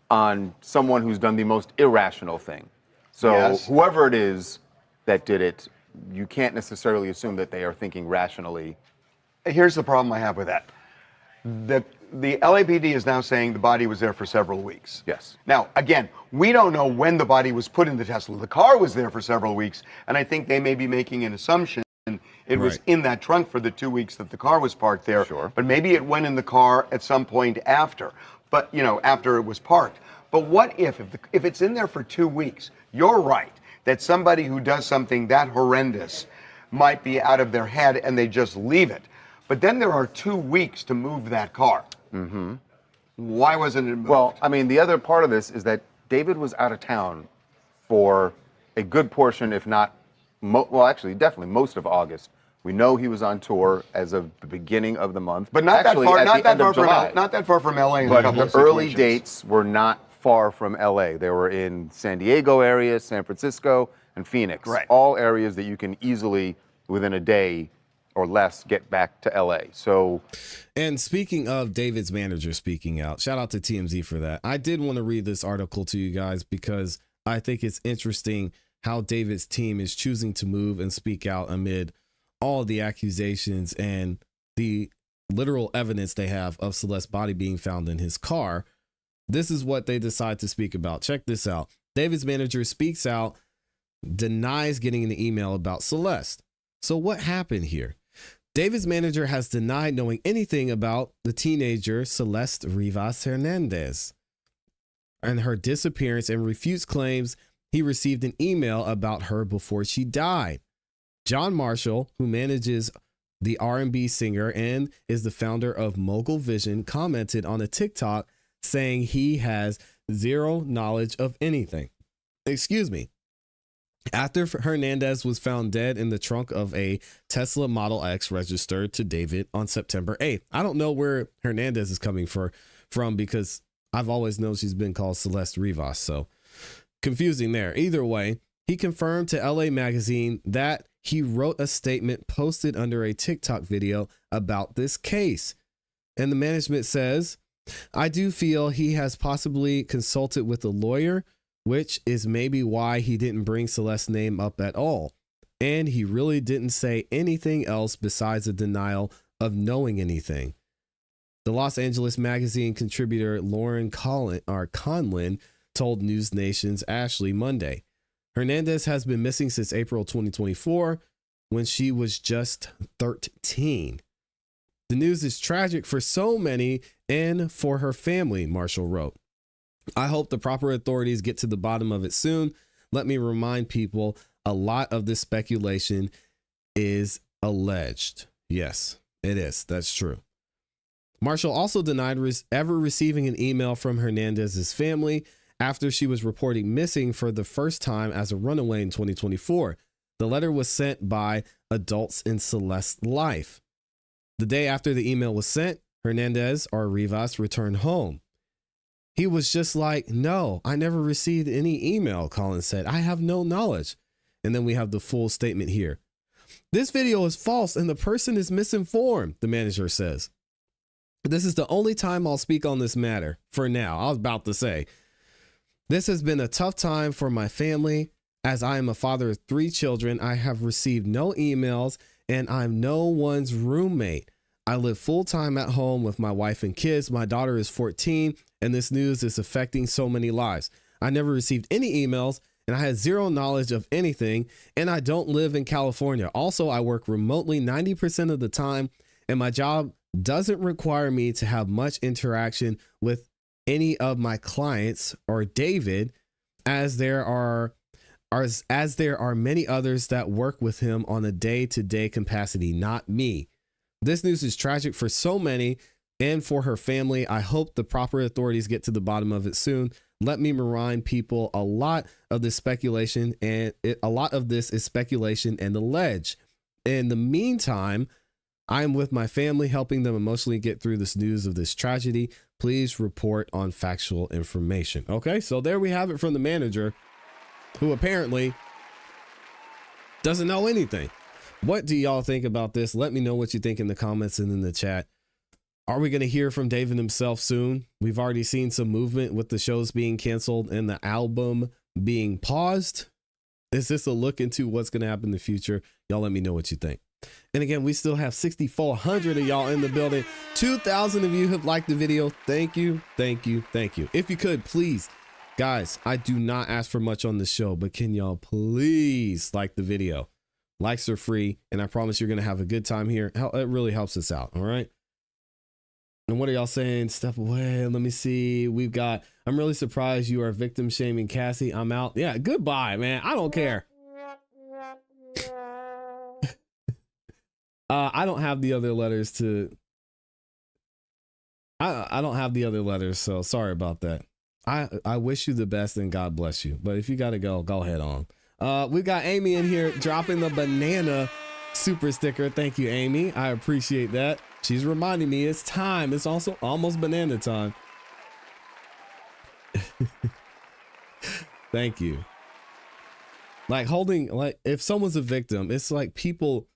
Speaker 14: on someone who's done the most irrational thing. So whoever it is that did it, you can't necessarily assume that they are thinking rationally.
Speaker 13: Here's the problem I have with that. The LAPD is now saying the body was there for several weeks.
Speaker 14: Yes.
Speaker 13: Now, again, we don't know when the body was put in the Tesla. The car was there for several weeks, and I think they may be making an assumption it was in that trunk for the 2 weeks that the car was parked there.
Speaker 14: Sure.
Speaker 13: But maybe it went in the car at some point after, but after it was parked. But what if it's in there for 2 weeks? You're right that somebody who does something that horrendous might be out of their head and they just leave it. But then there are 2 weeks to move that car.
Speaker 14: Mm-hmm.
Speaker 13: Why wasn't it moved?
Speaker 14: Well, I mean, the other part of this is that David was out of town for a good portion, if not, actually, definitely most of August. We know he was on tour as of the beginning of the month.
Speaker 13: But not
Speaker 14: actually,
Speaker 13: that
Speaker 14: July.
Speaker 13: not that far from LA. In a
Speaker 14: But
Speaker 13: couple
Speaker 14: the
Speaker 13: of
Speaker 14: early
Speaker 13: situations.
Speaker 14: dates were not far from LA. They were in San Diego area, San Francisco, and Phoenix.
Speaker 13: Right.
Speaker 14: All areas that you can easily, within a day or less, get back to LA. So,
Speaker 1: and speaking of David's manager speaking out, shout out to TMZ for that. I did want to read this article to you guys because I think it's interesting how David's team is choosing to move and speak out amid all the accusations and the literal evidence they have of Celeste's body being found in his car. This is what they decide to speak about. Check this out. David's manager speaks out, denies getting an email about Celeste. So what happened here? David's manager has denied knowing anything about the teenager Celeste Rivas Hernandez and her disappearance, and refutes claims he received an email about her before she died. John Marshall, who manages the R&B singer and is the founder of Mogul Vision, commented on a TikTok saying he has zero knowledge of anything. Excuse me. After Hernandez was found dead in the trunk of a Tesla Model X registered to David on September 8th. I don't know where Hernandez is coming from because I've always known she's been called Celeste Rivas. So confusing there. Either way, he confirmed to LA Magazine that he wrote a statement posted under a TikTok video about this case. And the management says, I do feel he has possibly consulted with a lawyer, which is maybe why he didn't bring Celeste's name up at all. And he really didn't say anything else besides a denial of knowing anything. The Los Angeles Magazine contributor Lauren Conlin told News Nation's Ashley Monday. Hernandez has been missing since April 2024 when she was just 13. The news is tragic for so many and for her family, Marshall wrote. I hope the proper authorities get to the bottom of it soon. Let me remind people, a lot of this speculation is alleged. Yes, it is. That's true. Marshall also denied ever receiving an email from Hernandez's family after she was reporting missing for the first time as a runaway in 2024. The letter was sent by adults in Celeste's life. The day after the email was sent, Hernandez or Rivas returned home. He was just like, no, I never received any email, Collins said. I have no knowledge. And then we have the full statement here. This video is false and the person is misinformed, the manager says. This is the only time I'll speak on this matter for now. I was about to say, this has been a tough time for my family. As I am a father of 3 children, I have received no emails and I'm no one's roommate. I live full time at home with my wife and kids. My daughter is 14 and this news is affecting so many lives. I never received any emails and I had zero knowledge of anything. And I don't live in California. Also, I work remotely 90% of the time and my job doesn't require me to have much interaction with any of my clients or David, as there are many others that work with him on a day-to-day capacity, not me. This news is tragic for so many and for her family. I hope the proper authorities get to the bottom of it soon. Let me remind people, a lot of this is speculation and alleged. In the meantime, I'm with my family, helping them emotionally get through this news of this tragedy. Please report on factual information. Okay, so there we have it from the manager, who apparently doesn't know anything. What do y'all think about this? Let me know what you think in the comments and in the chat. Are we going to hear from David himself soon? We've already seen some movement with the shows being canceled and the album being paused. Is this a look into what's going to happen in the future? Y'all let me know what you think. And again, we still have 6,400 of y'all in the building. 2,000 of you have liked the video. Thank you. Thank you. Thank you. If you could, please, guys, I do not ask for much on the show, but can y'all please like the video? Likes are free, and I promise you're going to have a good time here. It really helps us out. All right. And what are y'all saying? Step away. Let me see. I'm really surprised you are victim shaming Cassie. I'm out. Yeah. Goodbye, man. I don't care. I don't have the other letters I don't have the other letters, so sorry about that. I wish you the best and God bless you. But if you gotta go ahead on. We got Amy in here dropping the banana super sticker. Thank you, Amy. I appreciate that. She's reminding me it's time. It's also almost banana time. Thank you. Like if someone's a victim, it's like people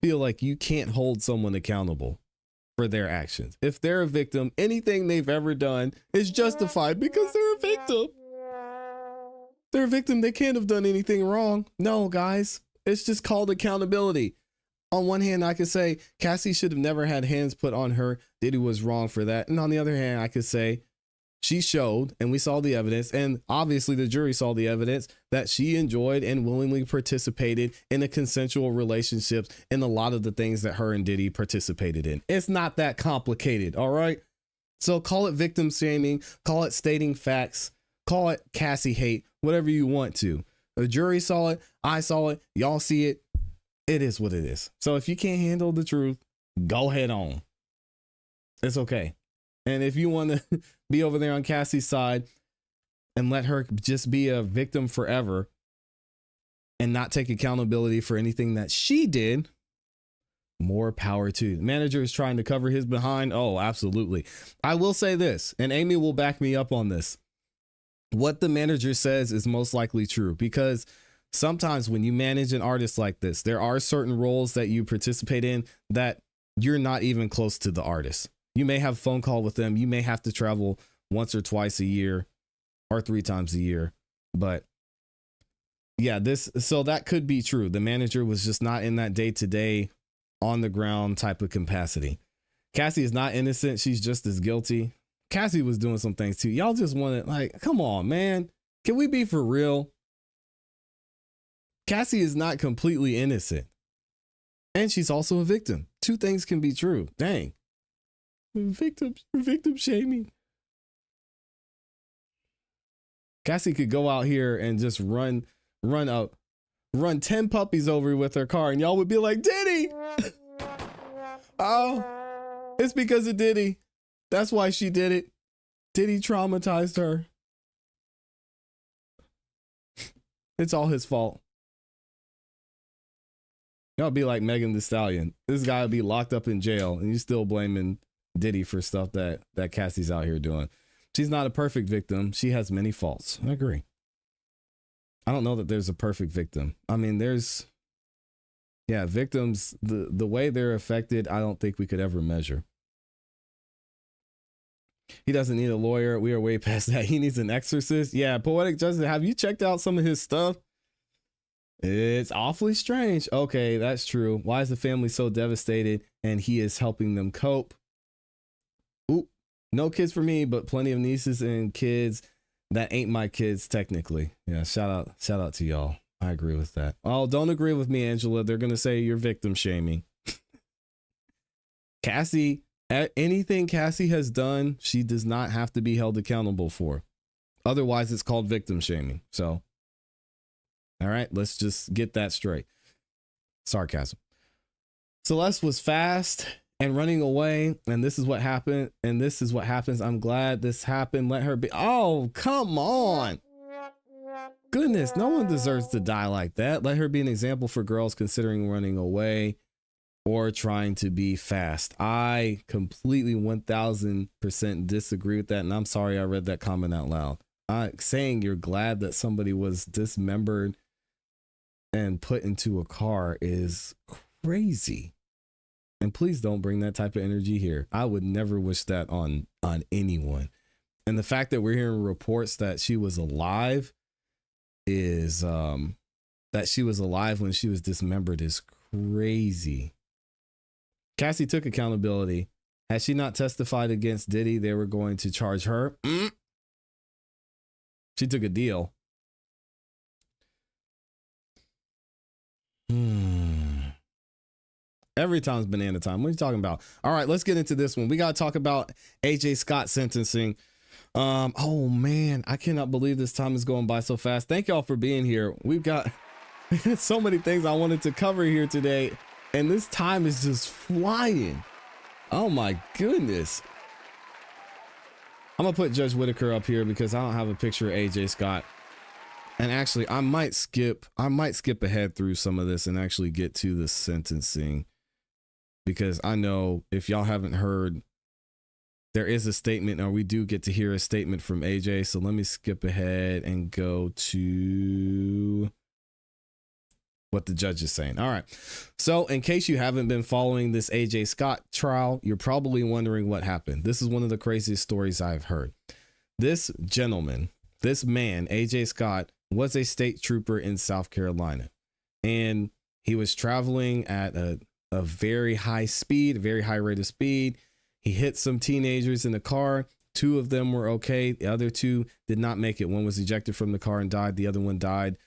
Speaker 1: feel like you can't hold someone accountable for their actions. If they're a victim, anything they've ever done is justified because they're a victim. They're a victim. They can't have done anything wrong. No, guys, it's just called accountability. On one hand, I could say Cassie should have never had hands put on her. Diddy was wrong for that. And on the other hand, I could say she showed, and we saw the evidence, and obviously the jury saw the evidence, that she enjoyed and willingly participated in a consensual relationships in a lot of the things that her and Diddy participated in. It's not that complicated, all right? So call it victim shaming, call it stating facts, call it Cassie hate, whatever you want to. The jury saw it, I saw it, y'all see it. It is what it is. So if you can't handle the truth, go head on. It's okay. And if you want to be over there on Cassie's side and let her just be a victim forever, and not take accountability for anything that she did, more power to. The manager is trying to cover his behind. Oh, absolutely. I will say this, and Amy will back me up on this. What the manager says is most likely true, because sometimes when you manage an artist like this, there are certain roles that you participate in that you're not even close to the artist. You may have a phone call with them. You may have to travel once or twice a year or 3 times a year. But yeah, so that could be true. The manager was just not in that day-to-day on the ground type of capacity. Cassie is not innocent. She's just as guilty. Cassie was doing some things too. Y'all just want to, like, come on, man. Can we be for real? Cassie is not completely innocent. And she's also a victim. 2 things can be true. Dang. Victim shaming. Cassie could go out here and just run 10 puppies over with her car, and y'all would be like, Diddy! Oh, it's because of Diddy. That's why she did it. Diddy traumatized her. It's all his fault. Y'all be like Megan Thee Stallion. This guy would be locked up in jail, and you still blaming Diddy for stuff that Cassie's out here doing. She's not a perfect victim. She has many faults. I agree. I don't know that there's a perfect victim. I mean, victims, the way they're affected, I don't think we could ever measure. He doesn't need a lawyer. We are way past that. He needs an exorcist. Yeah, Poetic Justice, have you checked out some of his stuff? It's awfully strange. Okay, that's true. Why is the family so devastated and he is helping them cope? Ooh, no kids for me, but plenty of nieces and kids that ain't my kids technically. Yeah, shout out to y'all. I agree with that. Oh, don't agree with me, Angela. They're going to say you're victim shaming. Cassie, anything Cassie has done, she does not have to be held accountable for. Otherwise, it's called victim shaming. So, all right, let's just get that straight. Sarcasm. Celeste was fast and running away, and this is what happened, and this is what happens. I'm glad this happened. Let her be. Oh, come on. Goodness, no one deserves to die like that. Let her be an example for girls considering running away or trying to be fast. I completely 1000% disagree with that, and I'm sorry I read that comment out loud. Saying you're glad that somebody was dismembered and put into a car is crazy. And please don't bring that type of energy here. I would never wish that on anyone. And the fact that we're hearing reports that she was alive when she was dismembered is crazy. Cassie took accountability. Had she not testified against Diddy, they were going to charge her. She took a deal. Every time's banana time. What are you talking about? All right, let's get into this one. We got to talk about AJ Scott sentencing. Oh man, I cannot believe this time is going by so fast. Thank y'all for being here. We've got so many things I wanted to cover here today, and this time is just flying. Oh my goodness. I'm gonna put Judge Whitaker up here because I don't have a picture of AJ Scott. And actually, I might skip ahead through some of this and actually get to the sentencing, because I know if y'all haven't heard, there is a statement, or we do get to hear a statement from AJ. So let me skip ahead and go to what the judge is saying. All right. So in case you haven't been following this AJ Scott trial, you're probably wondering what happened. This is one of the craziest stories I've heard. This gentleman, this man, AJ Scott, was a state trooper in South Carolina, and he was traveling at a very high speed, a very high rate of speed. He hit some teenagers in the car. 2 of them were okay. The other 2 did not make it. One was ejected from the car and died. The other one died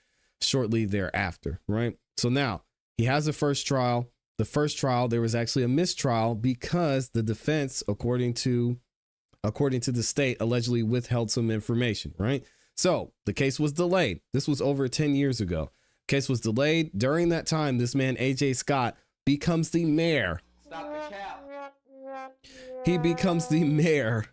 Speaker 1: shortly thereafter, right? So now he has a first trial. The first trial, there was actually a mistrial because the defense, according to the state, allegedly withheld some information, right? So the case was delayed. This was over 10 years ago. Case was delayed. During that time, this man, AJ Scott, becomes the mayor. Stop the cap. He becomes the mayor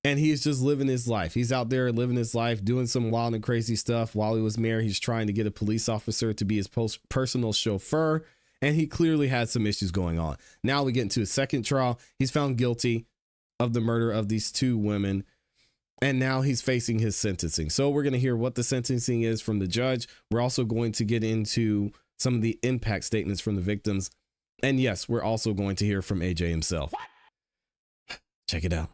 Speaker 1: And he's just living his life. He's out there living his life, doing some wild and crazy stuff. While he was mayor, he's trying to get a police officer to be his personal chauffeur. And he clearly had some issues going on. Now we get into his second trial. He's found guilty of the murder of these two women. And now he's facing his sentencing. So we're going to hear what the sentencing is from the judge. We're also going to get into some of the impact statements from the victims. And yes, we're also going to hear from AJ himself. Check it out.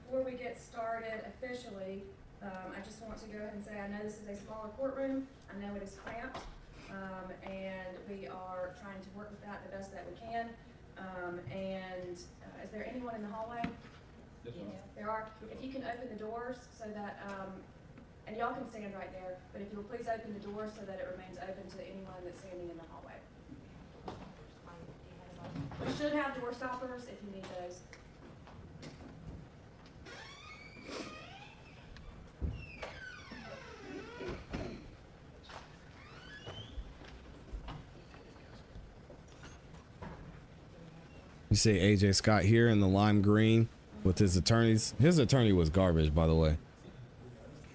Speaker 16: Before we get started officially, I just want to go ahead and say I know this is a smaller courtroom. I know it is cramped, and we are trying to work with that the best that we can. Is there anyone in the hallway? Yes, there are. If you can open the doors so that, and y'all can stand right there, but if you'll please open the doors so that it remains open to anyone that's standing in the hallway. We should have door stoppers if you need those.
Speaker 1: You see AJ Scott here in the lime green with his attorneys. His attorney was garbage, by the way.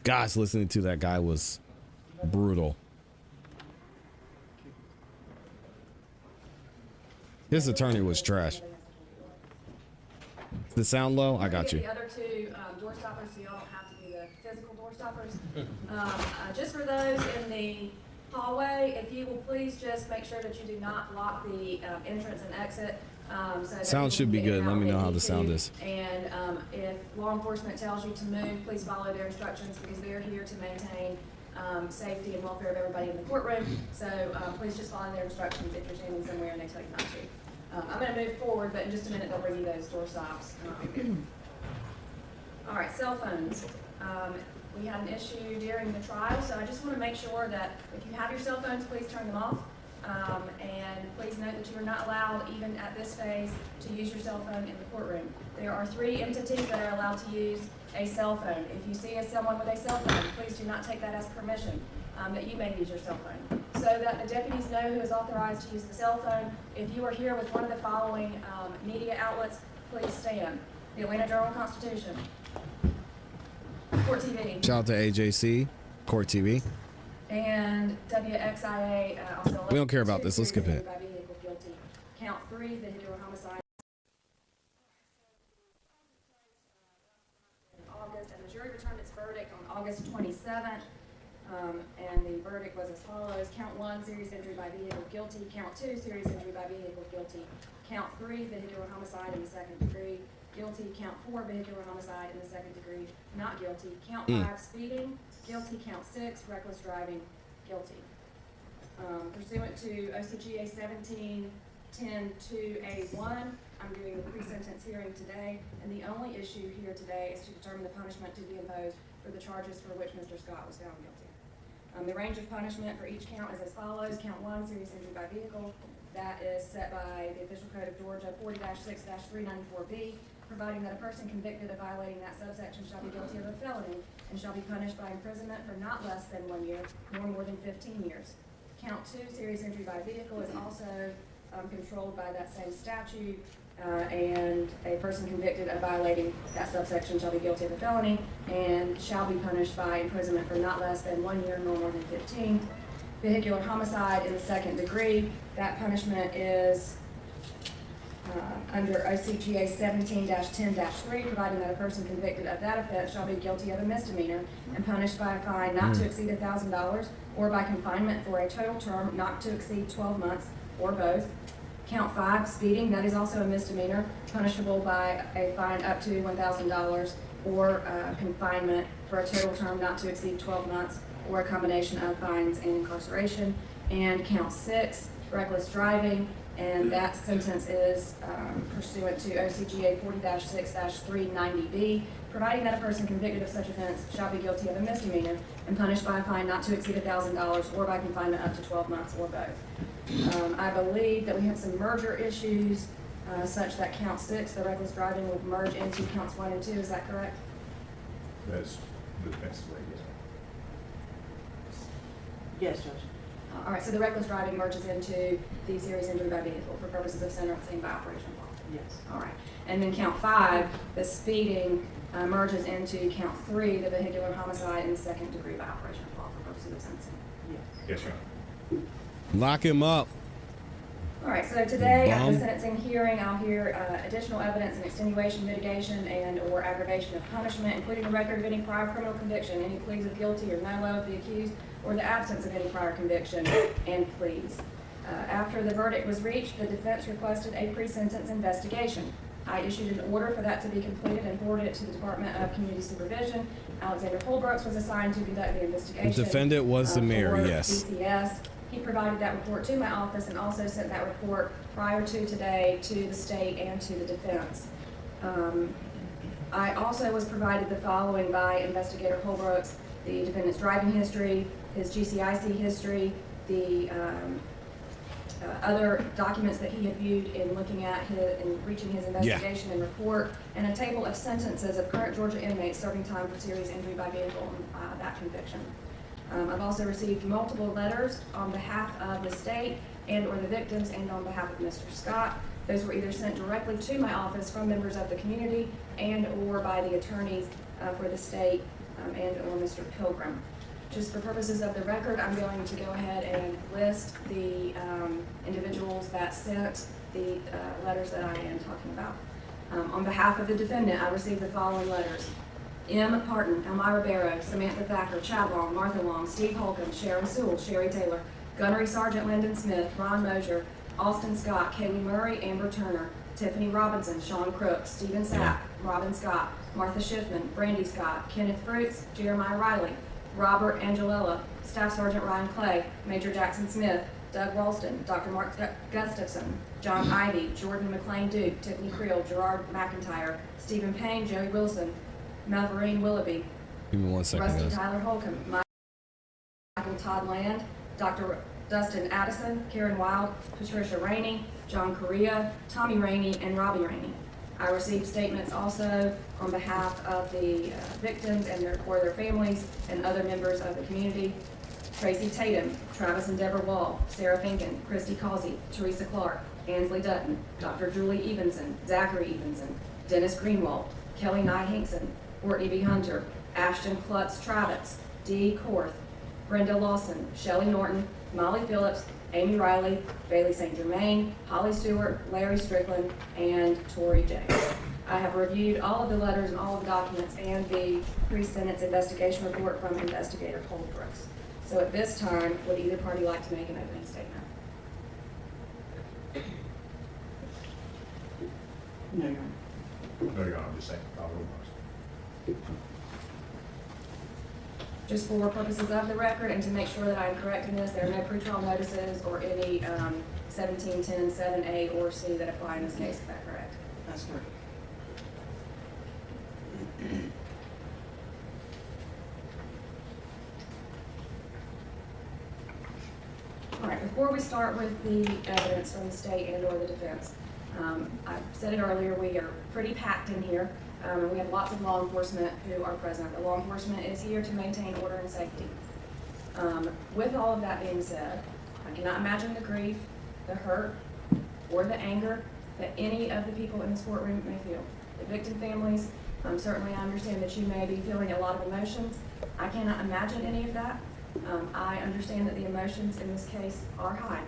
Speaker 1: Gosh, listening to that guy was brutal. His attorney was trash. Is the sound low? I got you.
Speaker 16: The other two door stoppers, so you all don't have to be the physical door stoppers. Just for those in the hallway, if you will please just make sure that you do not block the entrance and exit.
Speaker 1: Sound should be good. Let me know how the sound is.
Speaker 16: And if law enforcement tells you to move, please follow their instructions because they're here to maintain safety and welfare of everybody in the courtroom. So please just follow their instructions if you're standing somewhere and they tell you not to. I'm going to move forward, but in just a minute they'll bring you those door stops. All right, cell phones. We had an issue during the trial, so I just want to make sure that if you have your cell phones, please turn them off. And please note that you are not allowed, even at this phase, to use your cell phone in the courtroom. There are 3 entities that are allowed to use a cell phone. If you see someone with a cell phone, please do not take that as permission that you may use your cell phone. So that the deputies know who is authorized to use the cell phone, if you are here with one of the following media outlets, please stand. The Atlanta Journal-Constitution, Court TV.
Speaker 1: Shout out to AJC, Court TV.
Speaker 16: And WXIA also.
Speaker 1: We don't care about this. Let's skip it.
Speaker 16: By vehicle guilty. Count 3, vehicular homicide. In August, and the jury returned its verdict on August 27th. And the verdict was as follows: Count 1, serious injury by vehicle guilty. Count 2, serious injury by vehicle guilty. Count 3, vehicular homicide in the 2nd degree. Guilty. Count 4, vehicular homicide in the 2nd degree. Not guilty. Count 5, speeding. Guilty. Count 6, reckless driving. Guilty. Pursuant to OCGA 17-10-2A1, I'm doing the pre-sentence hearing today, and the only issue here today is to determine the punishment to be imposed for the charges for which Mr. Scott was found guilty. The range of punishment for each count is as follows. Count 1, serious injury by vehicle. That is set by the Official Code of Georgia 40-6-394B, providing that a person convicted of violating that subsection shall be guilty of a felony and shall be punished by imprisonment for not less than 1 year, nor more than 15 years. Count 2, serious injury by vehicle, is also controlled by that same statute, and a person convicted of violating that subsection shall be guilty of a felony and shall be punished by imprisonment for not less than 1 year, nor more than 15. Vehicular homicide in the 2nd degree, that punishment is under OCGA 17-10-3, providing that a person convicted of that offense shall be guilty of a misdemeanor and punished by a fine not to exceed $1,000 or by confinement for a total term not to exceed 12 months or both. Count 5, speeding, that is also a misdemeanor, punishable by a fine up to $1,000 or confinement for a total term not to exceed 12 months or a combination of fines and incarceration. And count 6, reckless driving, and that sentence is pursuant to OCGA 40-6-390B, providing that a person convicted of such offense shall be guilty of a misdemeanor and punished by a fine not to exceed $1,000 or by confinement up to 12 months or both. I believe that we have some merger issues such that count 6, the reckless driving, would merge into counts 1 and 2. Is that correct?
Speaker 17: That's the best way,
Speaker 18: Yes, Judge.
Speaker 16: All right, so the reckless driving merges into the serious injury by vehicle for purposes of sentencing by operation of law.
Speaker 17: Yes.
Speaker 16: All right, and then count 5, the speeding merges into count 3, the vehicular homicide in the second degree by operation of law for purposes of sentencing.
Speaker 17: Yes.
Speaker 6: Yes, sir.
Speaker 1: Lock him up.
Speaker 16: All right, so today at the sentencing hearing, I'll hear additional evidence and extenuation, mitigation, and or aggravation of punishment, including a record of any prior criminal conviction, any pleas of guilty or no of the accused, or the absence of any prior conviction and pleas. After the verdict was reached, the defense requested a pre-sentence investigation. I issued an order for that to be completed and forwarded it to the Department of Community Supervision. Alexander Holbrooks was assigned to conduct the investigation.
Speaker 1: The defendant was the mayor,
Speaker 16: for
Speaker 1: yes.
Speaker 16: DCS. He provided that report to my office and also sent that report prior to today to the state and to the defense. I also was provided the following by Investigator Holbrooks: the defendant's driving history, his GCIC history, the other documents that he had viewed in looking at in reaching his investigation and report, and a table of sentences of current Georgia inmates serving time for serious injury by vehicle and that conviction. I've also received multiple letters on behalf of the state and or the victims and on behalf of Mr. Scott. Those were either sent directly to my office from members of the community and or by the attorneys for the state and or Mr. Pilgrim. Just for purposes of the record, I'm going to go ahead and list the individuals that sent the letters that I am talking about. On behalf of the defendant, I received the following letters: M. Parton, Elmira Barrow, Samantha Thacker, Chad Long, Martha Long, Steve Holcomb, Sharon Sewell, Sherry Taylor, Gunnery Sergeant Lyndon Smith, Ron Mosier, Austin Scott, Kaylee Murray, Amber Turner, Tiffany Robinson, Sean Crooks, Stephen Sapp, Robin Scott, Martha Schiffman, Brandy Scott, Kenneth Fruits, Jeremiah Riley, Robert Angelella, Staff Sergeant Ryan Clay, Major Jackson Smith, Doug Ralston, Dr. Mark Gustafson, John Ivey, Jordan McLean Duke, Tiffany Creel, Gerard McIntyre, Stephen Payne, Joey Wilson, Melverine Willoughby,
Speaker 1: Give me 1 second,
Speaker 16: Rusty
Speaker 1: guys.
Speaker 16: Tyler Holcomb, Michael Todd Land, Dr. Dustin Addison, Karen Wild, Patricia Rainey, John Correa, Tommy Rainey, and Robbie Rainey. I received statements also on behalf of the victims and their families and other members of the community: Tracy Tatum, Travis and Deborah Wall, Sarah Finken, Christy Causey, Teresa Clark, Ansley Dutton, Dr. Julie Evenson, Zachary Evenson, Dennis Greenwald, Kelly Nye Hinkson, Courtney B. Hunter, Ashton Klutz Travitz, Dee Korth, Brenda Lawson, Shelley Norton, Molly Phillips, Amy Riley, Bailey St. Germain, Holly Stewart, Larry Strickland, and Tori J. I have reviewed all of the letters and all of the documents and the pre-sentence investigation report from Investigator Holbrooks. So at this time, would either party like to make an opening statement?
Speaker 17: No, Your Honor.
Speaker 6: No, Your Honor, I'm just saying.
Speaker 16: Just for purposes of the record and to make sure that I'm correct in this, there are no pretrial notices or any 1710, 7A or C that apply in this case. Is that correct?
Speaker 17: That's correct.
Speaker 16: All right, before we start with the evidence from the state and or the defense, I said it earlier, we are pretty packed in here. And we have lots of law enforcement who are present. The law enforcement is here to maintain order and safety. With all of that being said, I cannot imagine the grief, the hurt, or the anger that any of the people in this courtroom may feel. The victim families, certainly I understand that you may be feeling a lot of emotions. I cannot imagine any of that. I understand that the emotions in this case are high.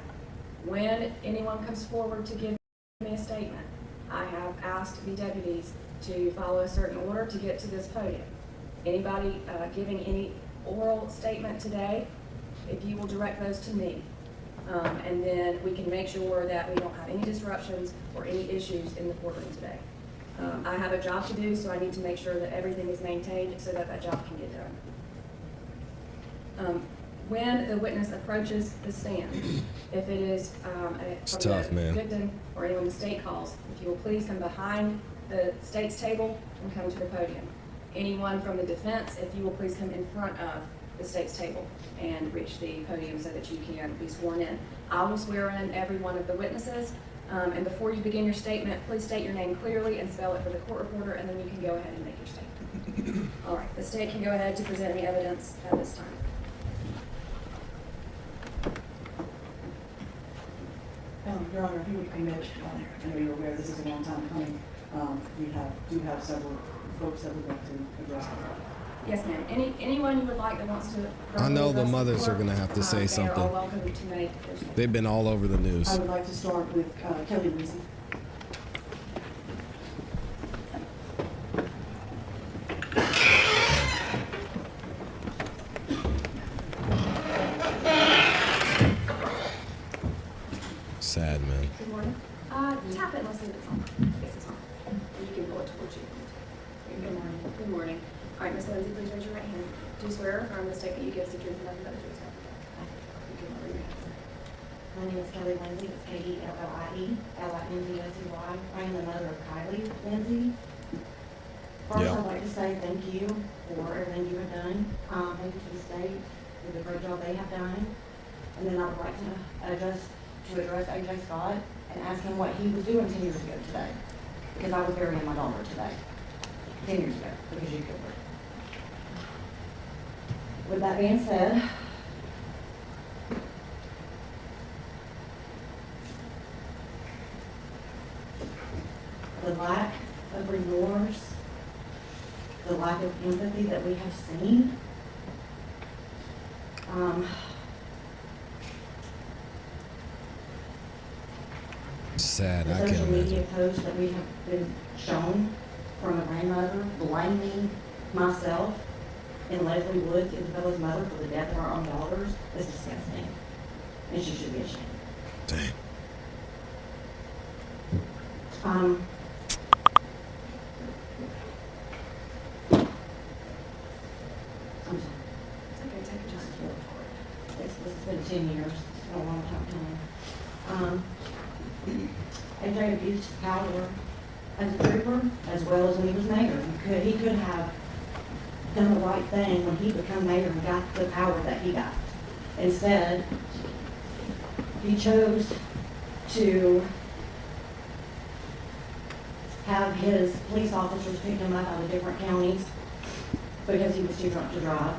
Speaker 16: When anyone comes forward to give me a statement, I have asked the deputies to follow a certain order to get to this podium. Anybody giving any oral statement today, if you will direct those to me, and then we can make sure that we don't have any disruptions or any issues in the courtroom today. I have a job to do, so I need to make sure that everything is maintained so that that job can get done. When the witness approaches the stand, if it is from the victim or anyone the state calls, if you will please come behind the state's table and come to the podium. Anyone from the defense, if you will please come in front of the state's table and reach the podium so that you can be sworn in. I will swear in every one of the witnesses, and before you begin your statement, please state your name clearly and spell it for the court reporter, and then you can go ahead and make your statement. All right, the state can go ahead to present any evidence at this time.
Speaker 17: Your Honor, if you would commit, I know you're aware this is a long time coming. We do have several folks that would like to address that.
Speaker 16: Yes, ma'am. Anyone you would like that wants to.
Speaker 1: I know the mothers are going to have to say something.
Speaker 16: They are all welcome to make.
Speaker 1: They've been all over the news.
Speaker 17: I would like to start with Kelly Lindsay.
Speaker 1: Sad, man.
Speaker 16: Good morning. Tap it and let's see if it's on. Yes, it's on. And you can pull it towards you. Good morning. Good morning. All right, Ms. Lindsay, please raise your right hand. Do you swear or affirm the statement you give is the truth and nothing but the truth? You can lower your hand.
Speaker 18: My name is Kelly Lindsay. It's Kellie, I am the mother of Kylie Lindsay. First, I'd like to say thank you for everything you have done. Thank you to the state for the great job they have done. And then I would like to address AJ Scott and ask him what he was doing 10 years ago today. Because I was burying my daughter today. 10 years ago, because you killed her. With that being said, the lack of remorse, the lack of empathy that we have seen,
Speaker 1: sad.
Speaker 18: the
Speaker 1: I can't
Speaker 18: social
Speaker 1: imagine.
Speaker 18: media posts that we have been shown from a grandmother blaming myself and Leslie Woods, Isabella's mother, for the death of our own daughters is disgusting. And she should be ashamed.
Speaker 1: Dang.
Speaker 18: I'm sorry.
Speaker 16: Okay, take your
Speaker 18: Just
Speaker 16: time.
Speaker 18: this has been 10 years. It's been a long time. AJ abused his power as a trooper as well as when he was mayor. He could have done the right thing when he became mayor and got the power that he got. Instead, he chose to have his police officers pick him up out of different counties because he was too drunk to drive,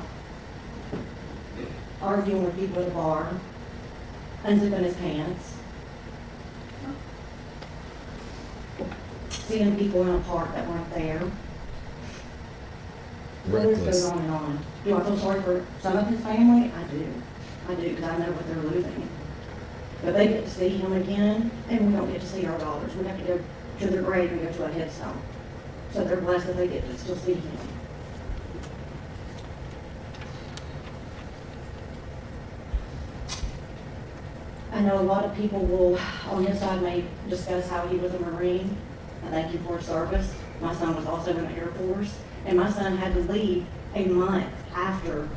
Speaker 18: arguing with people at a bar, unzipping his pants, seeing people in a park that weren't there. The list goes on and on. Do I feel sorry for some of his family? I do, because I know what they're losing. But they get to see him again, and we don't get to see our daughters. We have to go to their grave and go to a headstone. So they're blessed that they get to still see him. I know a lot of people will, on his side, may discuss how he was a Marine. I thank you for his service. My son was also in the Air Force, and my son had to leave a month after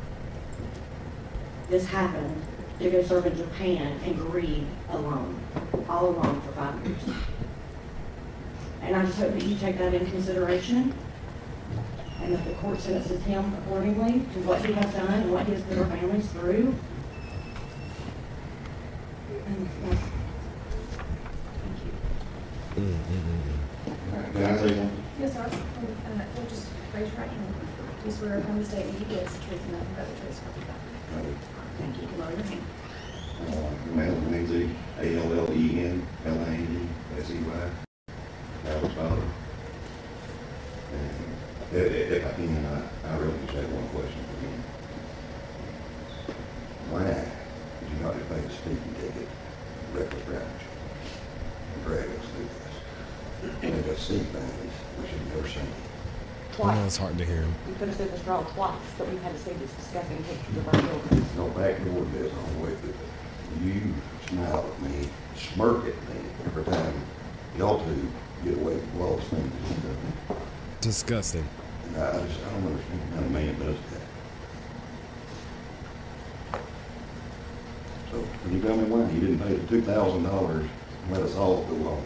Speaker 18: this happened to go serve in Japan and grieve alone, all alone for 5 years. And I just hope that you take that into consideration and that the court sentences him accordingly to what he has done and what he has put our families through. And that's, thank you.
Speaker 19: Can I say something?
Speaker 16: Yes, sir. We'll just raise your right hand. Do you swear upon the statement you give is the truth and nothing but the truth? Thank you. You can lower your hand.
Speaker 19: Melvin Lindsay, ALLEN, LANDSEY. That was father. And if I can, I really just have one question for him. Why did you not pay the speeding ticket, reckless driving, and drag us through this? Make us see things we should never seen.
Speaker 1: I know it's hard to hear him.
Speaker 17: We could have said this draw twice, but we had to see this disgusting pictures of our children.
Speaker 19: No backdoor this on the way through it. You smile at me, smirk at me every time y'all two get away with lawless things.
Speaker 1: Disgusting.
Speaker 19: And I don't understand how a man does that. So, can you tell me why you didn't pay the $2,000 and let us all go on?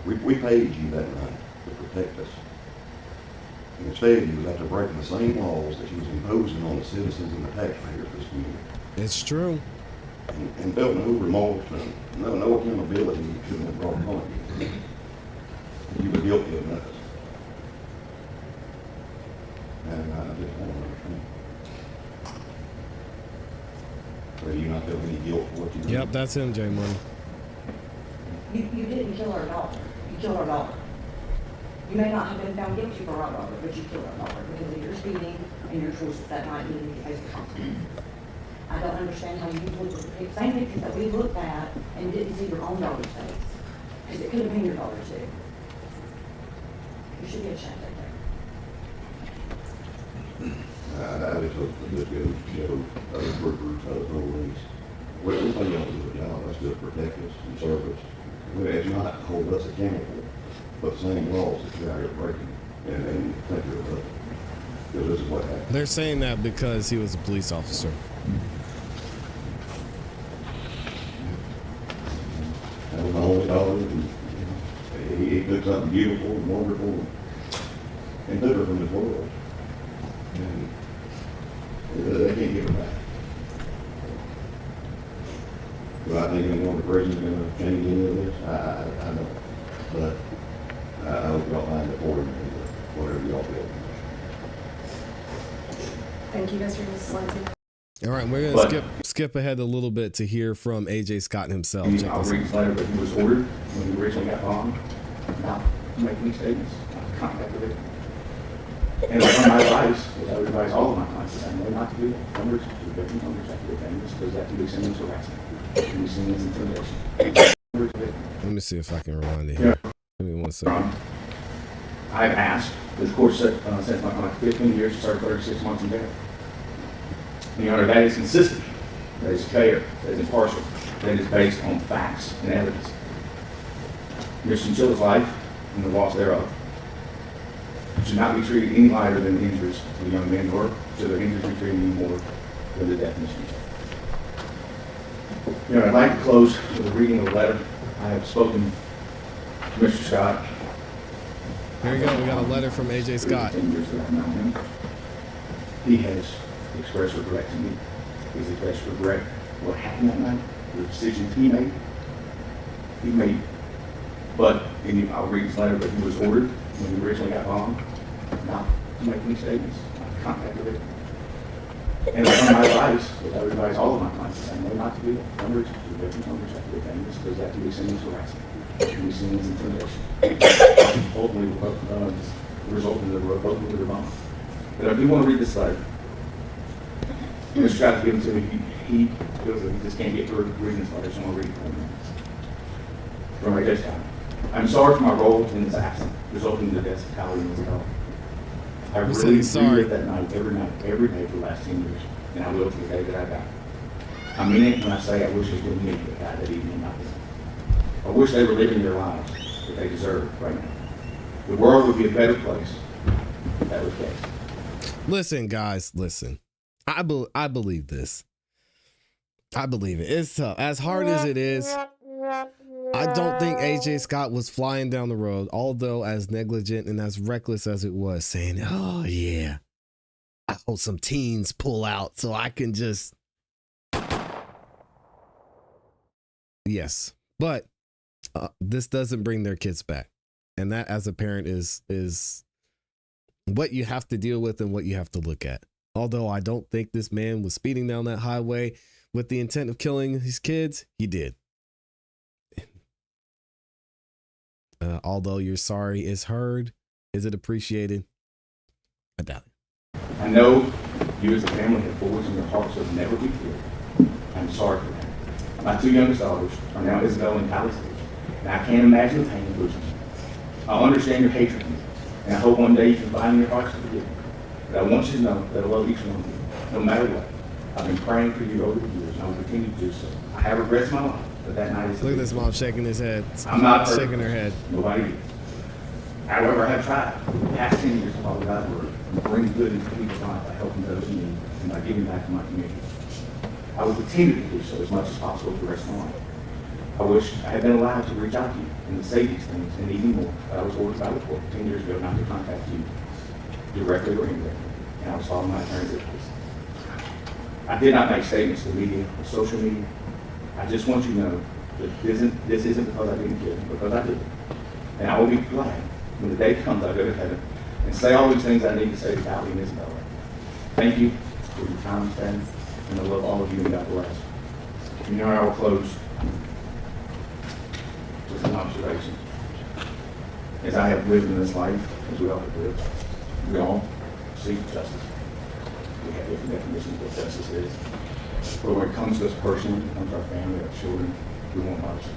Speaker 19: We paid you that money to protect us. And instead, you was after breaking the same laws that you was imposing on the citizens and the taxpayers of this community.
Speaker 1: It's true.
Speaker 19: And felt no remorse, no accountability you shouldn't have brought upon you. You were guilty of nothing. And I just want to understand. So Are you not feeling any guilt for what you did?
Speaker 1: Yep, that's him, J Money.
Speaker 18: You didn't kill our daughter. You killed our daughter. You may not have been found guilty for our daughter, but you killed our daughter because of your speeding and your choices that night needing to face the consequences. I don't understand how you look at the same pictures that we looked at and didn't see your own daughter's face. Because it could have been your daughter too. You should be ashamed of that.
Speaker 19: I just hope that this goes to show other workers, other police. Everything else is a job. That's just protect us and serve us. It's not hold us accountable, but the same laws that you're out here breaking and think you're above. Because this is what happened.
Speaker 1: They're saying that because he was a police officer.
Speaker 19: That was my only daughter, and he took something beautiful and wonderful and took her from this world. And they can't give her back. Do I think anyone in prison is going to change any of this? I don't. But I hope y'all find it for me, whatever y'all feel.
Speaker 16: Thank you, Mr. and Mrs. Lindsay.
Speaker 1: All right, we're going to skip ahead a little bit to hear from AJ Scott himself. Check
Speaker 20: I'll
Speaker 1: this
Speaker 20: read
Speaker 1: out.
Speaker 20: his letter, but he was ordered when he originally got bombed not to make any statements, not to contact the victim. And on my advice, which I would advise all of my clients, is I know not to do that. Don't reach out to the victim, don't reach out to the defendants, because that can be seen as harassment. It can be seen as intimidation.
Speaker 1: Let me see if I can rewind it here. Give me 1 second.
Speaker 20: I've asked, this court since my client 15 years to serve 36 months in jail. Your Honor, that is consistent, that is fair, that is impartial, that is based on facts and evidence. Ms. Chinchilla's life and the loss thereof should not be treated any lighter than the injuries of a young man, nor should their injuries be treated any more than the definition. Your Honor, I'd like to close with a reading of a letter I have spoken to Mr. Scott.
Speaker 1: Here we go. We got a letter from AJ Scott.
Speaker 20: 10 years that I've known him. He has expressed regret to me. He's expressed regret what happened that night, the decisions he made. But I'll read his letter, but he was ordered when he originally got bombed not to make any statements, not to contact the victim. And on my advice, which I would advise all of my clients, I know not to do that. Don't reach out to the victim, don't reach out to the defendants, because that can be seen as harassment. It can be seen as intimidation. Ultimately, will result in the revoking of the bond. But I do want to read this letter. Mr. Scott has given to me. He feels that he just can't get through reading this letter, so I'm going to read it for him. From AJ Scott. I'm sorry for my role in this accident, resulting in the deaths of Callie and Isabel. I really regret that night, every day for the last 10 years, and I will to the day that I die. I mean it when I say I wish it was me that died that evening, not them. I wish they were living their lives that they deserve right now. The world would be a better place if that was the case.
Speaker 1: Listen, guys, listen. I believe this. I believe it. It's tough. As hard as it is, I don't think AJ Scott was flying down the road, although as negligent and as reckless as it was, saying, oh, yeah, I hope some teens pull out so I can just. Yes, but this doesn't bring their kids back. And that, as a parent, is what you have to deal with and what you have to look at. Although I don't think this man was speeding down that highway with the intent of killing his kids, he did. Although your sorry is heard, is it appreciated? I doubt it.
Speaker 20: I know you as a family have boys in your hearts that will never be killed. I'm sorry for that. My two youngest daughters are now Isabel and Callie's age, and I can't imagine the pain of losing them. I understand your hatred of me, and I hope one day you can find in your hearts to forgive me. But I want you to know that I love each one of you, no matter what. I've been praying for you over the years, and I will continue to do so. I have regrets in my life, but that night is.
Speaker 1: Look at this mom shaking his head.
Speaker 20: I'm not
Speaker 1: shaking her head.
Speaker 20: Nobody is. However, I have tried the past 10 years to follow God's word and bring good into people's lives by helping those in need and by giving back to my community. I will continue to do so as much as possible for the rest of my life. I wish I had been allowed to reach out to you and to say these things and even more, but I was ordered by the court 10 years ago not to contact you directly or indirectly, and I was following my attorney's advice. I did not make statements to the media or social media. I just want you to know that this isn't because I didn't kill him, because I did. And I will be glad when the day comes I go to heaven and say all these things I need to say to Callie and Isabella. Thank you for your time today, and I love all of you, and God bless. You know, I will close with an observation. As I have lived in this life, as we all have lived, we all seek justice. We have different definitions of what justice is. But when it comes to us personally, when it comes to our family, our children, we want mercy.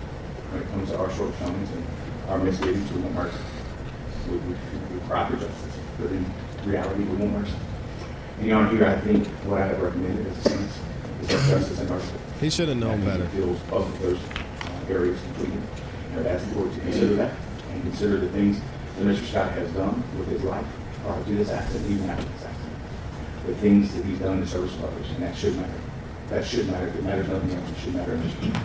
Speaker 20: When it comes to our shortcomings and our misgivings, we want mercy. We cry for justice, but in reality, we want mercy. And Your Honor, here I think what I have recommended as a sentence is that justice and mercy.
Speaker 1: He should have known better.
Speaker 20: Feels both of those areas completely. And I've asked the court to consider that and consider the things that Mr. Scott has done with his life prior to this accident, even after this accident. The things that he's done in service of others, and that should matter. That should matter. If it matters nothing else, it should matter in this case.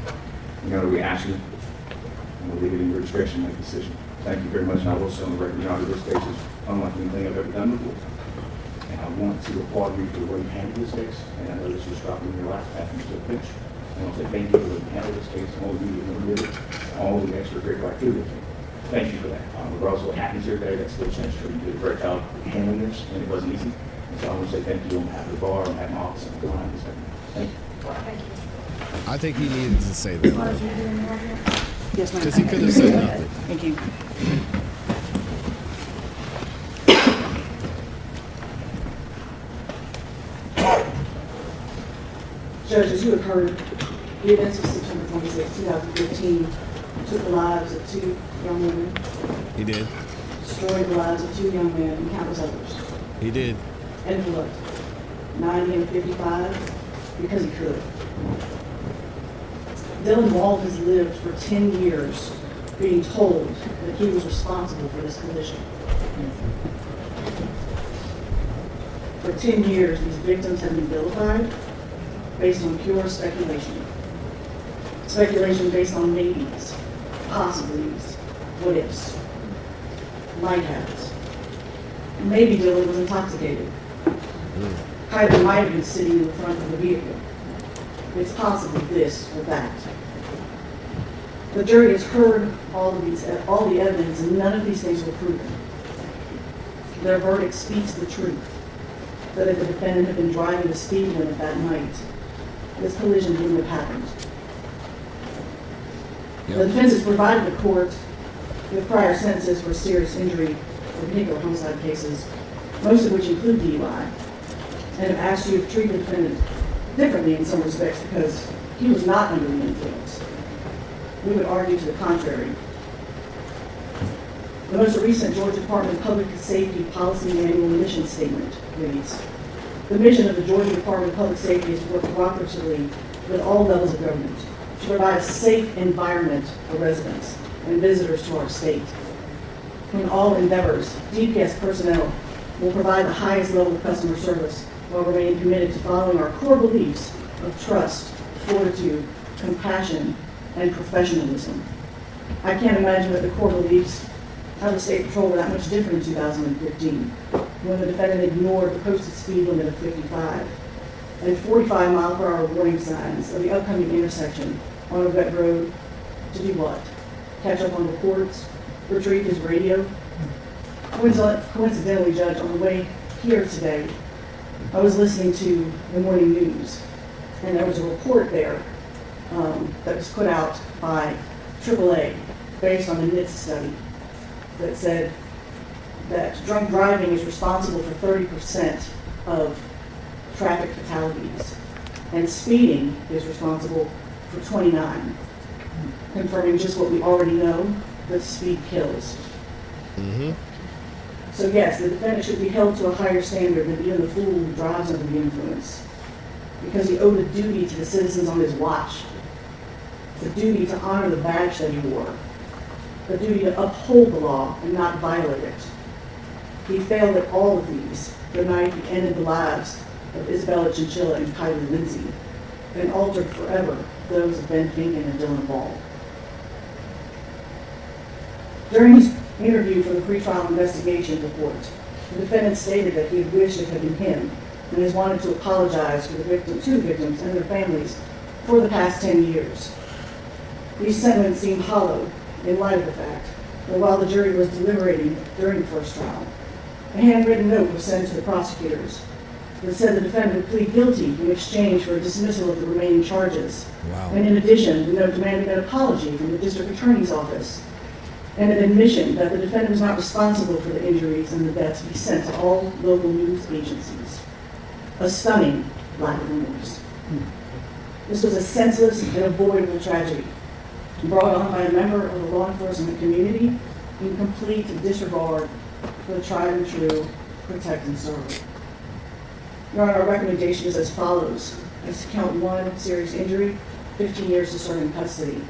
Speaker 20: Your Honor, we ask you, and we'll leave it in your discretion to make a decision. Thank you very much, and I will say on the record, Your Honor, this case is unlike anything I've ever done before. And I want to applaud you for the way you handled this case, and I know this was dropping in your last path into the bench. I want to say thank you for the way you handled this case, and all of you who did it, all the extracurricular activities. Thank you for that. Regardless of what happens here today, that's still chances. You did a great job handling this, and it wasn't easy. And so I want to say thank you on behalf of the bar, on behalf of my office, and behind this. Thank you.
Speaker 16: Thank you.
Speaker 1: I think he needed to say that.
Speaker 17: Yes, ma'am.
Speaker 1: Because he could have said nothing.
Speaker 17: Thank you. Judge, as you have heard, the events of September 26, 2015 took the lives of 2 young women.
Speaker 1: He did.
Speaker 17: Destroyed the lives of 2 young men and countless others.
Speaker 1: He did.
Speaker 17: And for what? 90 and 55? Because he could. Dylan Wall has lived for 10 years being told that he was responsible for this collision. For 10 years, these victims have been vilified based on pure speculation. Speculation based on maybes, possibilities, what ifs, might haves. Maybe Dylan was intoxicated. Kyler might have been sitting in the front of the vehicle. It's possible this or that. The jury has heard all the evidence, and none of these things were proven. Their verdict speaks the truth, that if the defendant had been driving the speed limit that night, this collision wouldn't have happened. Yep. The defense has provided the court with prior sentences for serious injury or particular homicide cases, most of which include DUI, and have asked you to treat the defendant differently in some respects because he was not under the influence. We would argue to the contrary. The most recent Georgia Department of Public Safety Policy Manual mission statement reads, the mission of the Georgia Department of Public Safety is to work cooperatively with all levels of government to provide a safe environment for residents and visitors to our state. In all endeavors, DPS personnel will provide the highest level of customer service while remaining committed to following our core beliefs of trust, fortitude, compassion, and professionalism. I can't imagine that the core beliefs of the State Patrol were that much different in 2015, when the defendant ignored the posted speed limit of 55 and 45-mile-per-hour warning signs of the upcoming intersection on a wet road to do what? Catch up on reports? Retrieve his radio? Coincidentally, Judge, on the way here today, I was listening to the morning news, and there was a report there that was put out by AAA based on a NHTSA study that said that drunk driving is responsible for 30% of traffic fatalities, and speeding is responsible for 29, confirming just what we already know, that speed kills. Mm-hmm. So yes, the defendant should be held to a higher standard than even the fool who drives under the influence, because he owed a duty to the citizens on his watch, the duty to honor the badge that he wore, the duty to uphold the law and not violate it. He failed at all of these the night he ended the lives of Isabella Chinchilla and Kylie Lindsay, and altered forever those of Ben Finken and Dylan Ball. During his interview for the pretrial investigation report, the defendant stated that he had wished it had been him and has wanted to apologize to the victims and their families for the past 10 years. These sentiments seem hollow in light of the fact that while the jury was deliberating during the first trial, a handwritten note was sent to the prosecutors that said the defendant would plead guilty in exchange for a dismissal of the remaining charges.
Speaker 1: Wow.
Speaker 17: And in addition, the note demanded an apology from the district attorney's office and an admission that the defendant was not responsible for the injuries and the deaths be sent to all local news agencies. A stunning lack of remorse. This was a senseless and avoidable tragedy brought on by a member of the law enforcement community in complete disregard for the tried and true protect and serve. Your Honor, our recommendation is as follows. As to count 1, serious injury, 15 years to serve in custody.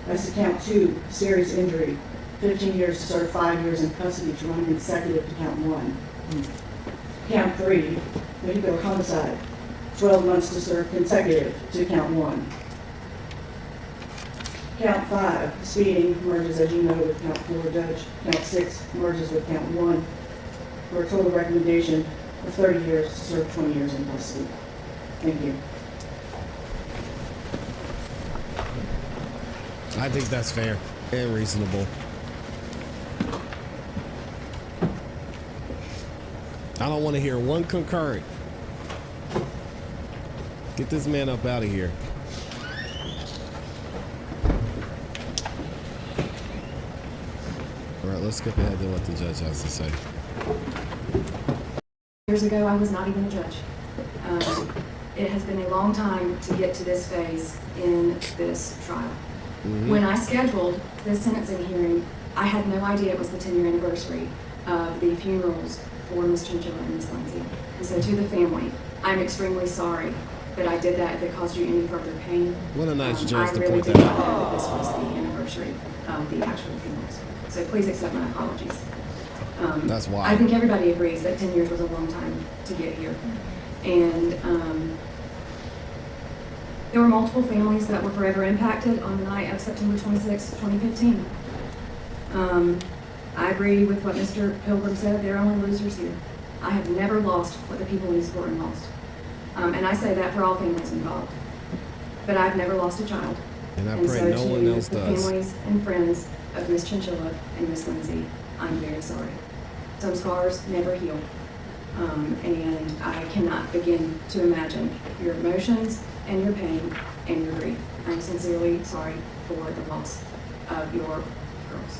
Speaker 17: As to count 2, serious injury, 15 years to serve 5 years in custody to run consecutive to count 1. Count 3, vehicular homicide, 12 months to serve consecutive to count 1. Count 5, speeding, merges, as you know, with count 4, Judge. Count 6 merges with count 1, for a total recommendation of 30 years to serve 20 years in custody. Thank you.
Speaker 1: I think that's fair and reasonable. I don't want to hear one concurrent. Get this man up out of here. All right, let's skip ahead to what the judge has to say.
Speaker 16: Years ago, I was not even a judge. It has been a long time to get to this phase in this trial. When I scheduled this sentencing hearing, I had no idea it was the 10-year anniversary of the funerals for Ms. Chinchilla and Ms. Lindsay. And so to the family, I'm extremely sorry that I did that if it caused you any further pain.
Speaker 1: What a nice judge to
Speaker 16: I really
Speaker 1: point
Speaker 16: did
Speaker 1: that
Speaker 16: not know
Speaker 1: out.
Speaker 16: that this was the anniversary of the actual funerals. So please accept my apologies.
Speaker 1: That's why.
Speaker 16: I think everybody agrees that 10 years was a long time to get here. And there were multiple families that were forever impacted on the night of September 26, 2015. I agree with what Mr. Pilgrim said. There are only losers here. I have never lost what the people in this courtroom lost. And I say that for all families involved. But I've never lost a child.
Speaker 1: And I pray no one else
Speaker 16: the
Speaker 1: does.
Speaker 16: families and friends of Ms. Chinchilla and Ms. Lindsay, I'm very sorry. Some scars never heal. And I cannot begin to imagine your emotions and your pain and your grief. I'm sincerely sorry for the loss of your girls.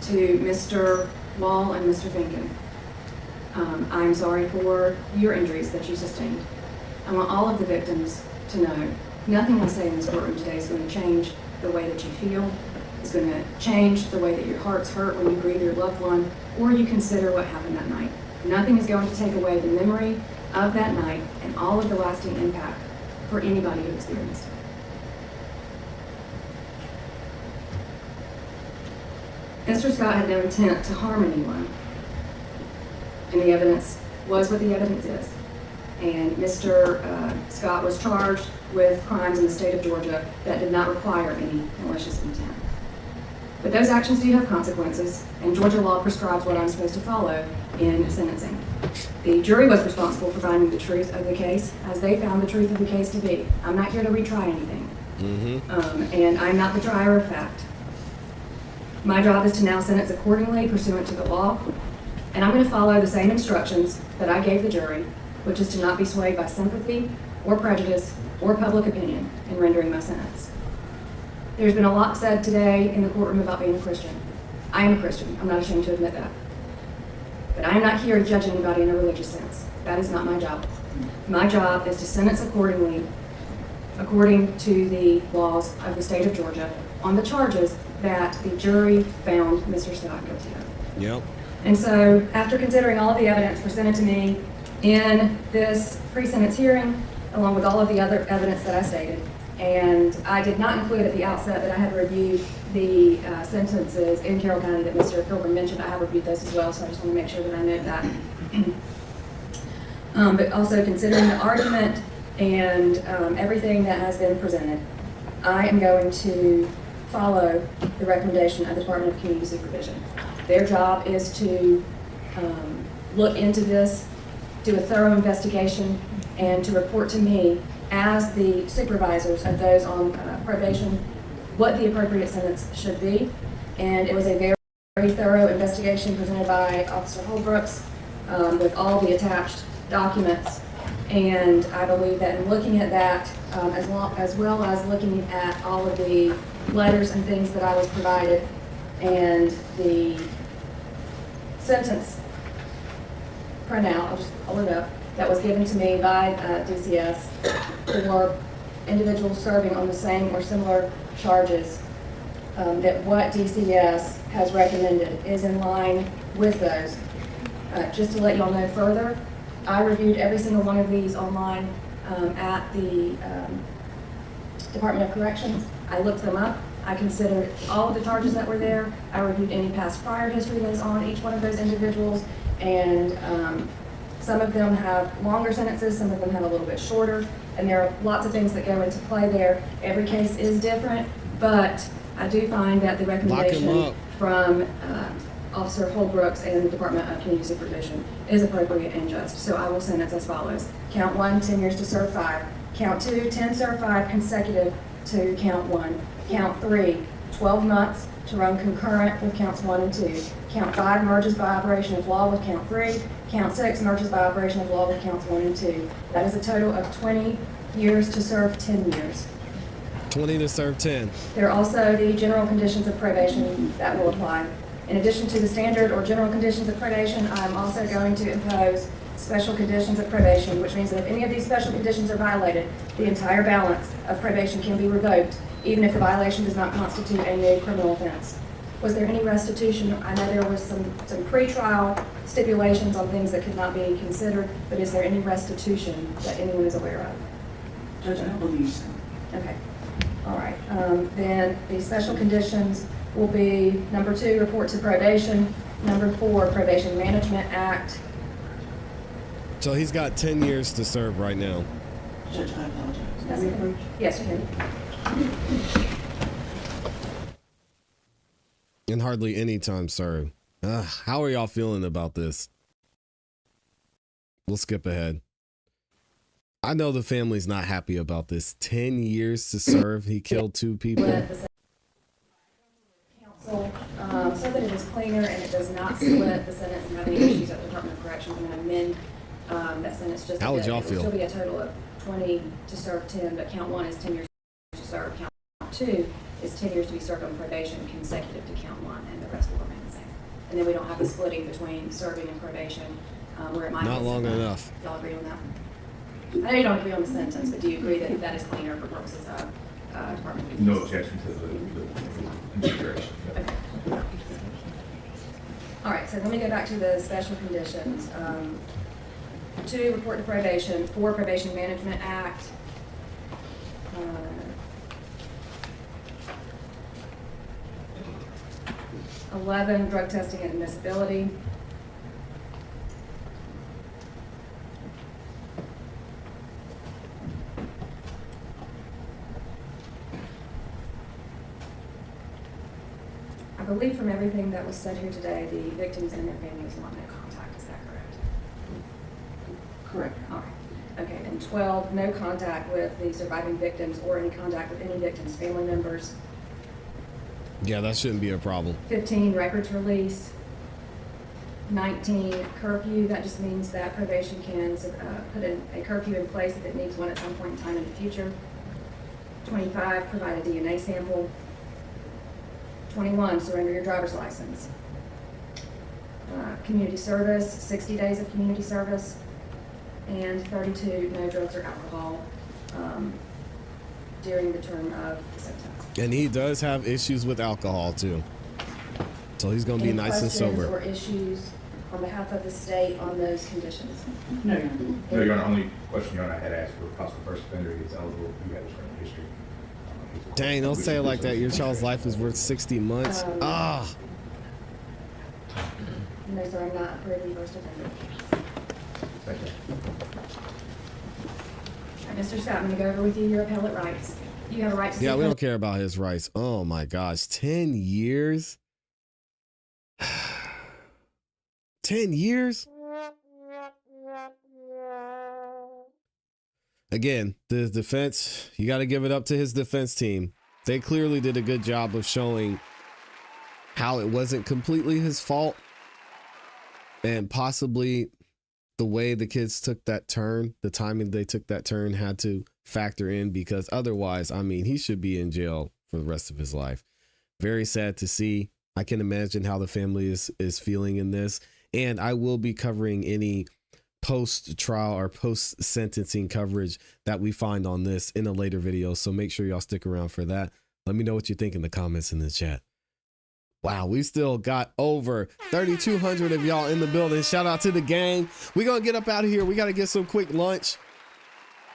Speaker 16: To Mr. Wall and Mr. Finken, I'm sorry for your injuries that you sustained. I want all of the victims to know nothing I say in this courtroom today is going to change the way that you feel, is going to change the way that your hearts hurt when you grieve your loved one, or you consider what happened that night. Nothing is going to take away the memory of that night and all of the lasting impact for anybody who experienced it. Mr. Scott had no intent to harm anyone, and the evidence was what the evidence is. And Mr. Scott was charged with crimes in the state of Georgia that did not require any malicious intent. But those actions do have consequences, and Georgia law prescribes what I'm supposed to follow in sentencing. The jury was responsible for finding the truth of the case, as they found the truth of the case to be. I'm not here to retry anything, and I'm not the trier of fact. My job is to now sentence accordingly pursuant to the law, and I'm going to follow the same instructions that I gave the jury, which is to not be swayed by sympathy or prejudice or public opinion in rendering my sentence. There's been a lot said today in the courtroom about being a Christian. I am a Christian. I'm not ashamed to admit that. But I am not here to judge anybody in a religious sense. That is not my job. My job is to sentence accordingly, according to the laws of the state of Georgia, on the charges that the jury found Mr. Scott guilty of.
Speaker 1: Yep.
Speaker 16: And so, after considering all of the evidence presented to me in this pre-sentence hearing, along with all of the other evidence that I stated, and I did not include at the outset that I had reviewed the sentences in Carroll County that Mr. Pilgrim mentioned. I have reviewed those as well, so I just want to make sure that I note that. But also considering the argument and everything that has been presented, I am going to follow the recommendation of the Department of Community Supervision. Their job is to look into this, do a thorough investigation, and to report to me as the supervisors of those on probation what the appropriate sentence should be. And it was a very, very thorough investigation presented by Officer Holbrooks with all the attached documents. And I believe that in looking at that, as well as looking at all of the letters and things that I was provided, and the sentence printout, I'll just pull it up, that was given to me by DCS for individuals serving on the same or similar charges, that what DCS has recommended is in line with those. Just to let y'all know further, I reviewed every single one of these online at the Department of Corrections. I looked them up. I considered all of the charges that were there. I reviewed any past prior history that is on each one of those individuals, and some of them have longer sentences, some of them have a little bit shorter, and there are lots of things that go into play there. Every case is different, but I do find that the recommendation from Officer Holbrooks and the Department of Community Supervision is appropriate and just. So I will sentence as follows. Count 1, 10 years to serve 5. Count 2, 10 serve 5 consecutive to count 1. Count 3, 12 months to run concurrent with counts 1 and 2. Count 5 merges by operation of law with count 3. Count 6 merges by operation of law with counts 1 and 2. That is a total of 20 years to serve 10 years.
Speaker 1: 20 to serve 10.
Speaker 16: There are also the general conditions of probation that will apply. In addition to the standard or general conditions of probation, I'm also going to impose special conditions of probation, which means that if any of these special conditions are violated, the entire balance of probation can be revoked, even if the violation does not constitute a new criminal offense. Was there any restitution? I know there was some pre-trial stipulations on things that could not be considered, but is there any restitution that anyone is aware of?
Speaker 17: Judge, I don't believe so.
Speaker 16: Okay. All right. Then the special conditions will be number 2, report to probation. Number 4, Probation Management Act.
Speaker 1: So he's got 10 years to serve right now.
Speaker 17: Judge, I apologize.
Speaker 16: That's okay. Yes, you can.
Speaker 1: And hardly any time served. How are y'all feeling about this? We'll skip ahead. I know the family's not happy about this. 10 years to serve. He killed 2 people.
Speaker 16: Council, so that it is cleaner and it does not split the sentence and have any issues at the Department of Corrections. I'm going to amend that sentence just
Speaker 1: How would y'all feel?
Speaker 16: It will still be a total of 20 to serve 10, but count 1 is 10 years to serve. Count 2 is 10 years to be served on probation consecutive to count 1, and the rest will remain the same. And then we don't have the splitting between serving and probation where it might
Speaker 1: not
Speaker 16: be
Speaker 1: long enough.
Speaker 16: Y'all agree on that? I know you don't agree on the sentence, but do you agree that that is cleaner for purposes of Department?
Speaker 20: No objection to the integration.
Speaker 16: Okay. All right, so let me go back to the special conditions. 2, report to probation. 4, Probation Management Act. 11, drug testing and admissibility. 'I believe from everything that was said here today, the victims and their families want no contact. Is that correct?
Speaker 17: Correct.
Speaker 16: All right. Okay, and 12, no contact with the surviving victims or any contact with any victims' family members.
Speaker 1: Yeah, that shouldn't be a problem.
Speaker 16: 15, records release. 19, curfew. That just means that probation can put a curfew in place if it needs one at some point in time in the future. 25, provide a DNA sample. 21, surrender your driver's license. Community service, 60 days of community service. And 32, no drugs or alcohol during the term of the sentence.
Speaker 1: And he does have issues with alcohol too. So he's going to be nice and sober.
Speaker 16: Or issues on behalf of the state on those conditions?
Speaker 17: No, Your Honor.
Speaker 20: No, Your Honor, only question Your Honor I had asked for possible first offender is eligible if you have a criminal history.
Speaker 1: Dang, don't say it like that. Your child's life is worth 60 months.
Speaker 16: No, sir, I'm not for the first offender.
Speaker 20: Thank you.
Speaker 16: All right, Mr. Scott, I'm going to go over with you your appellate rights. You have a right to
Speaker 1: Yeah, we don't care about his rights. Oh my gosh, 10 years? 10 years? Again, the defense, you got to give it up to his defense team. They clearly did a good job of showing how it wasn't completely his fault and possibly the way the kids took that turn, the timing they took that turn had to factor in, because otherwise, I mean, he should be in jail for the rest of his life. Very sad to see. I can imagine how the family is feeling in this. And I will be covering any post-trial or post-sentencing coverage that we find on this in a later video. So make sure y'all stick around for that. Let me know what you think in the comments in the chat. Wow, we still got over 3,200 of y'all in the building. Shout out to the gang. We're going to get up out of here. We got to get some quick lunch.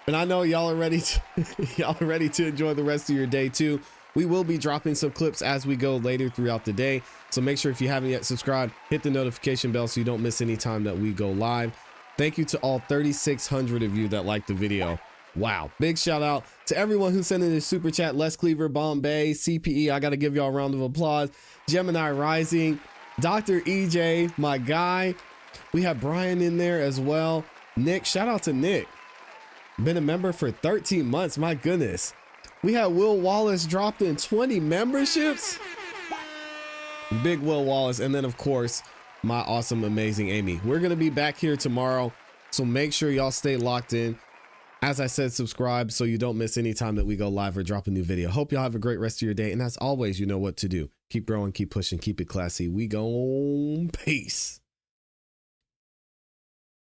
Speaker 1: And I know y'all are ready to enjoy the rest of your day too. We will be dropping some clips as we go later throughout the day. So make sure if you haven't yet subscribed, hit the notification bell so you don't miss any time that we go live. Thank you to all 3,600 of you that liked the video. Wow. Big shout out to everyone who sent in a super chat. Les Cleaver, Bombay, CPE. I got to give y'all a round of applause. Gemini Rising, Dr. EJ, my guy. We have Brian in there as well. Nick, shout out to Nick. Been a member for 13 months. My goodness. We had Will Wallace dropped in 20 memberships. Big Will Wallace. And then, of course, my awesome, amazing Amy. We're going to be back here tomorrow. So make sure y'all stay locked in. As I said, subscribe so you don't miss any time that we go live or drop a new video. Hope y'all have a great rest of your day. And as always, you know what to do. Keep growing, keep pushing, keep it classy. We go peace.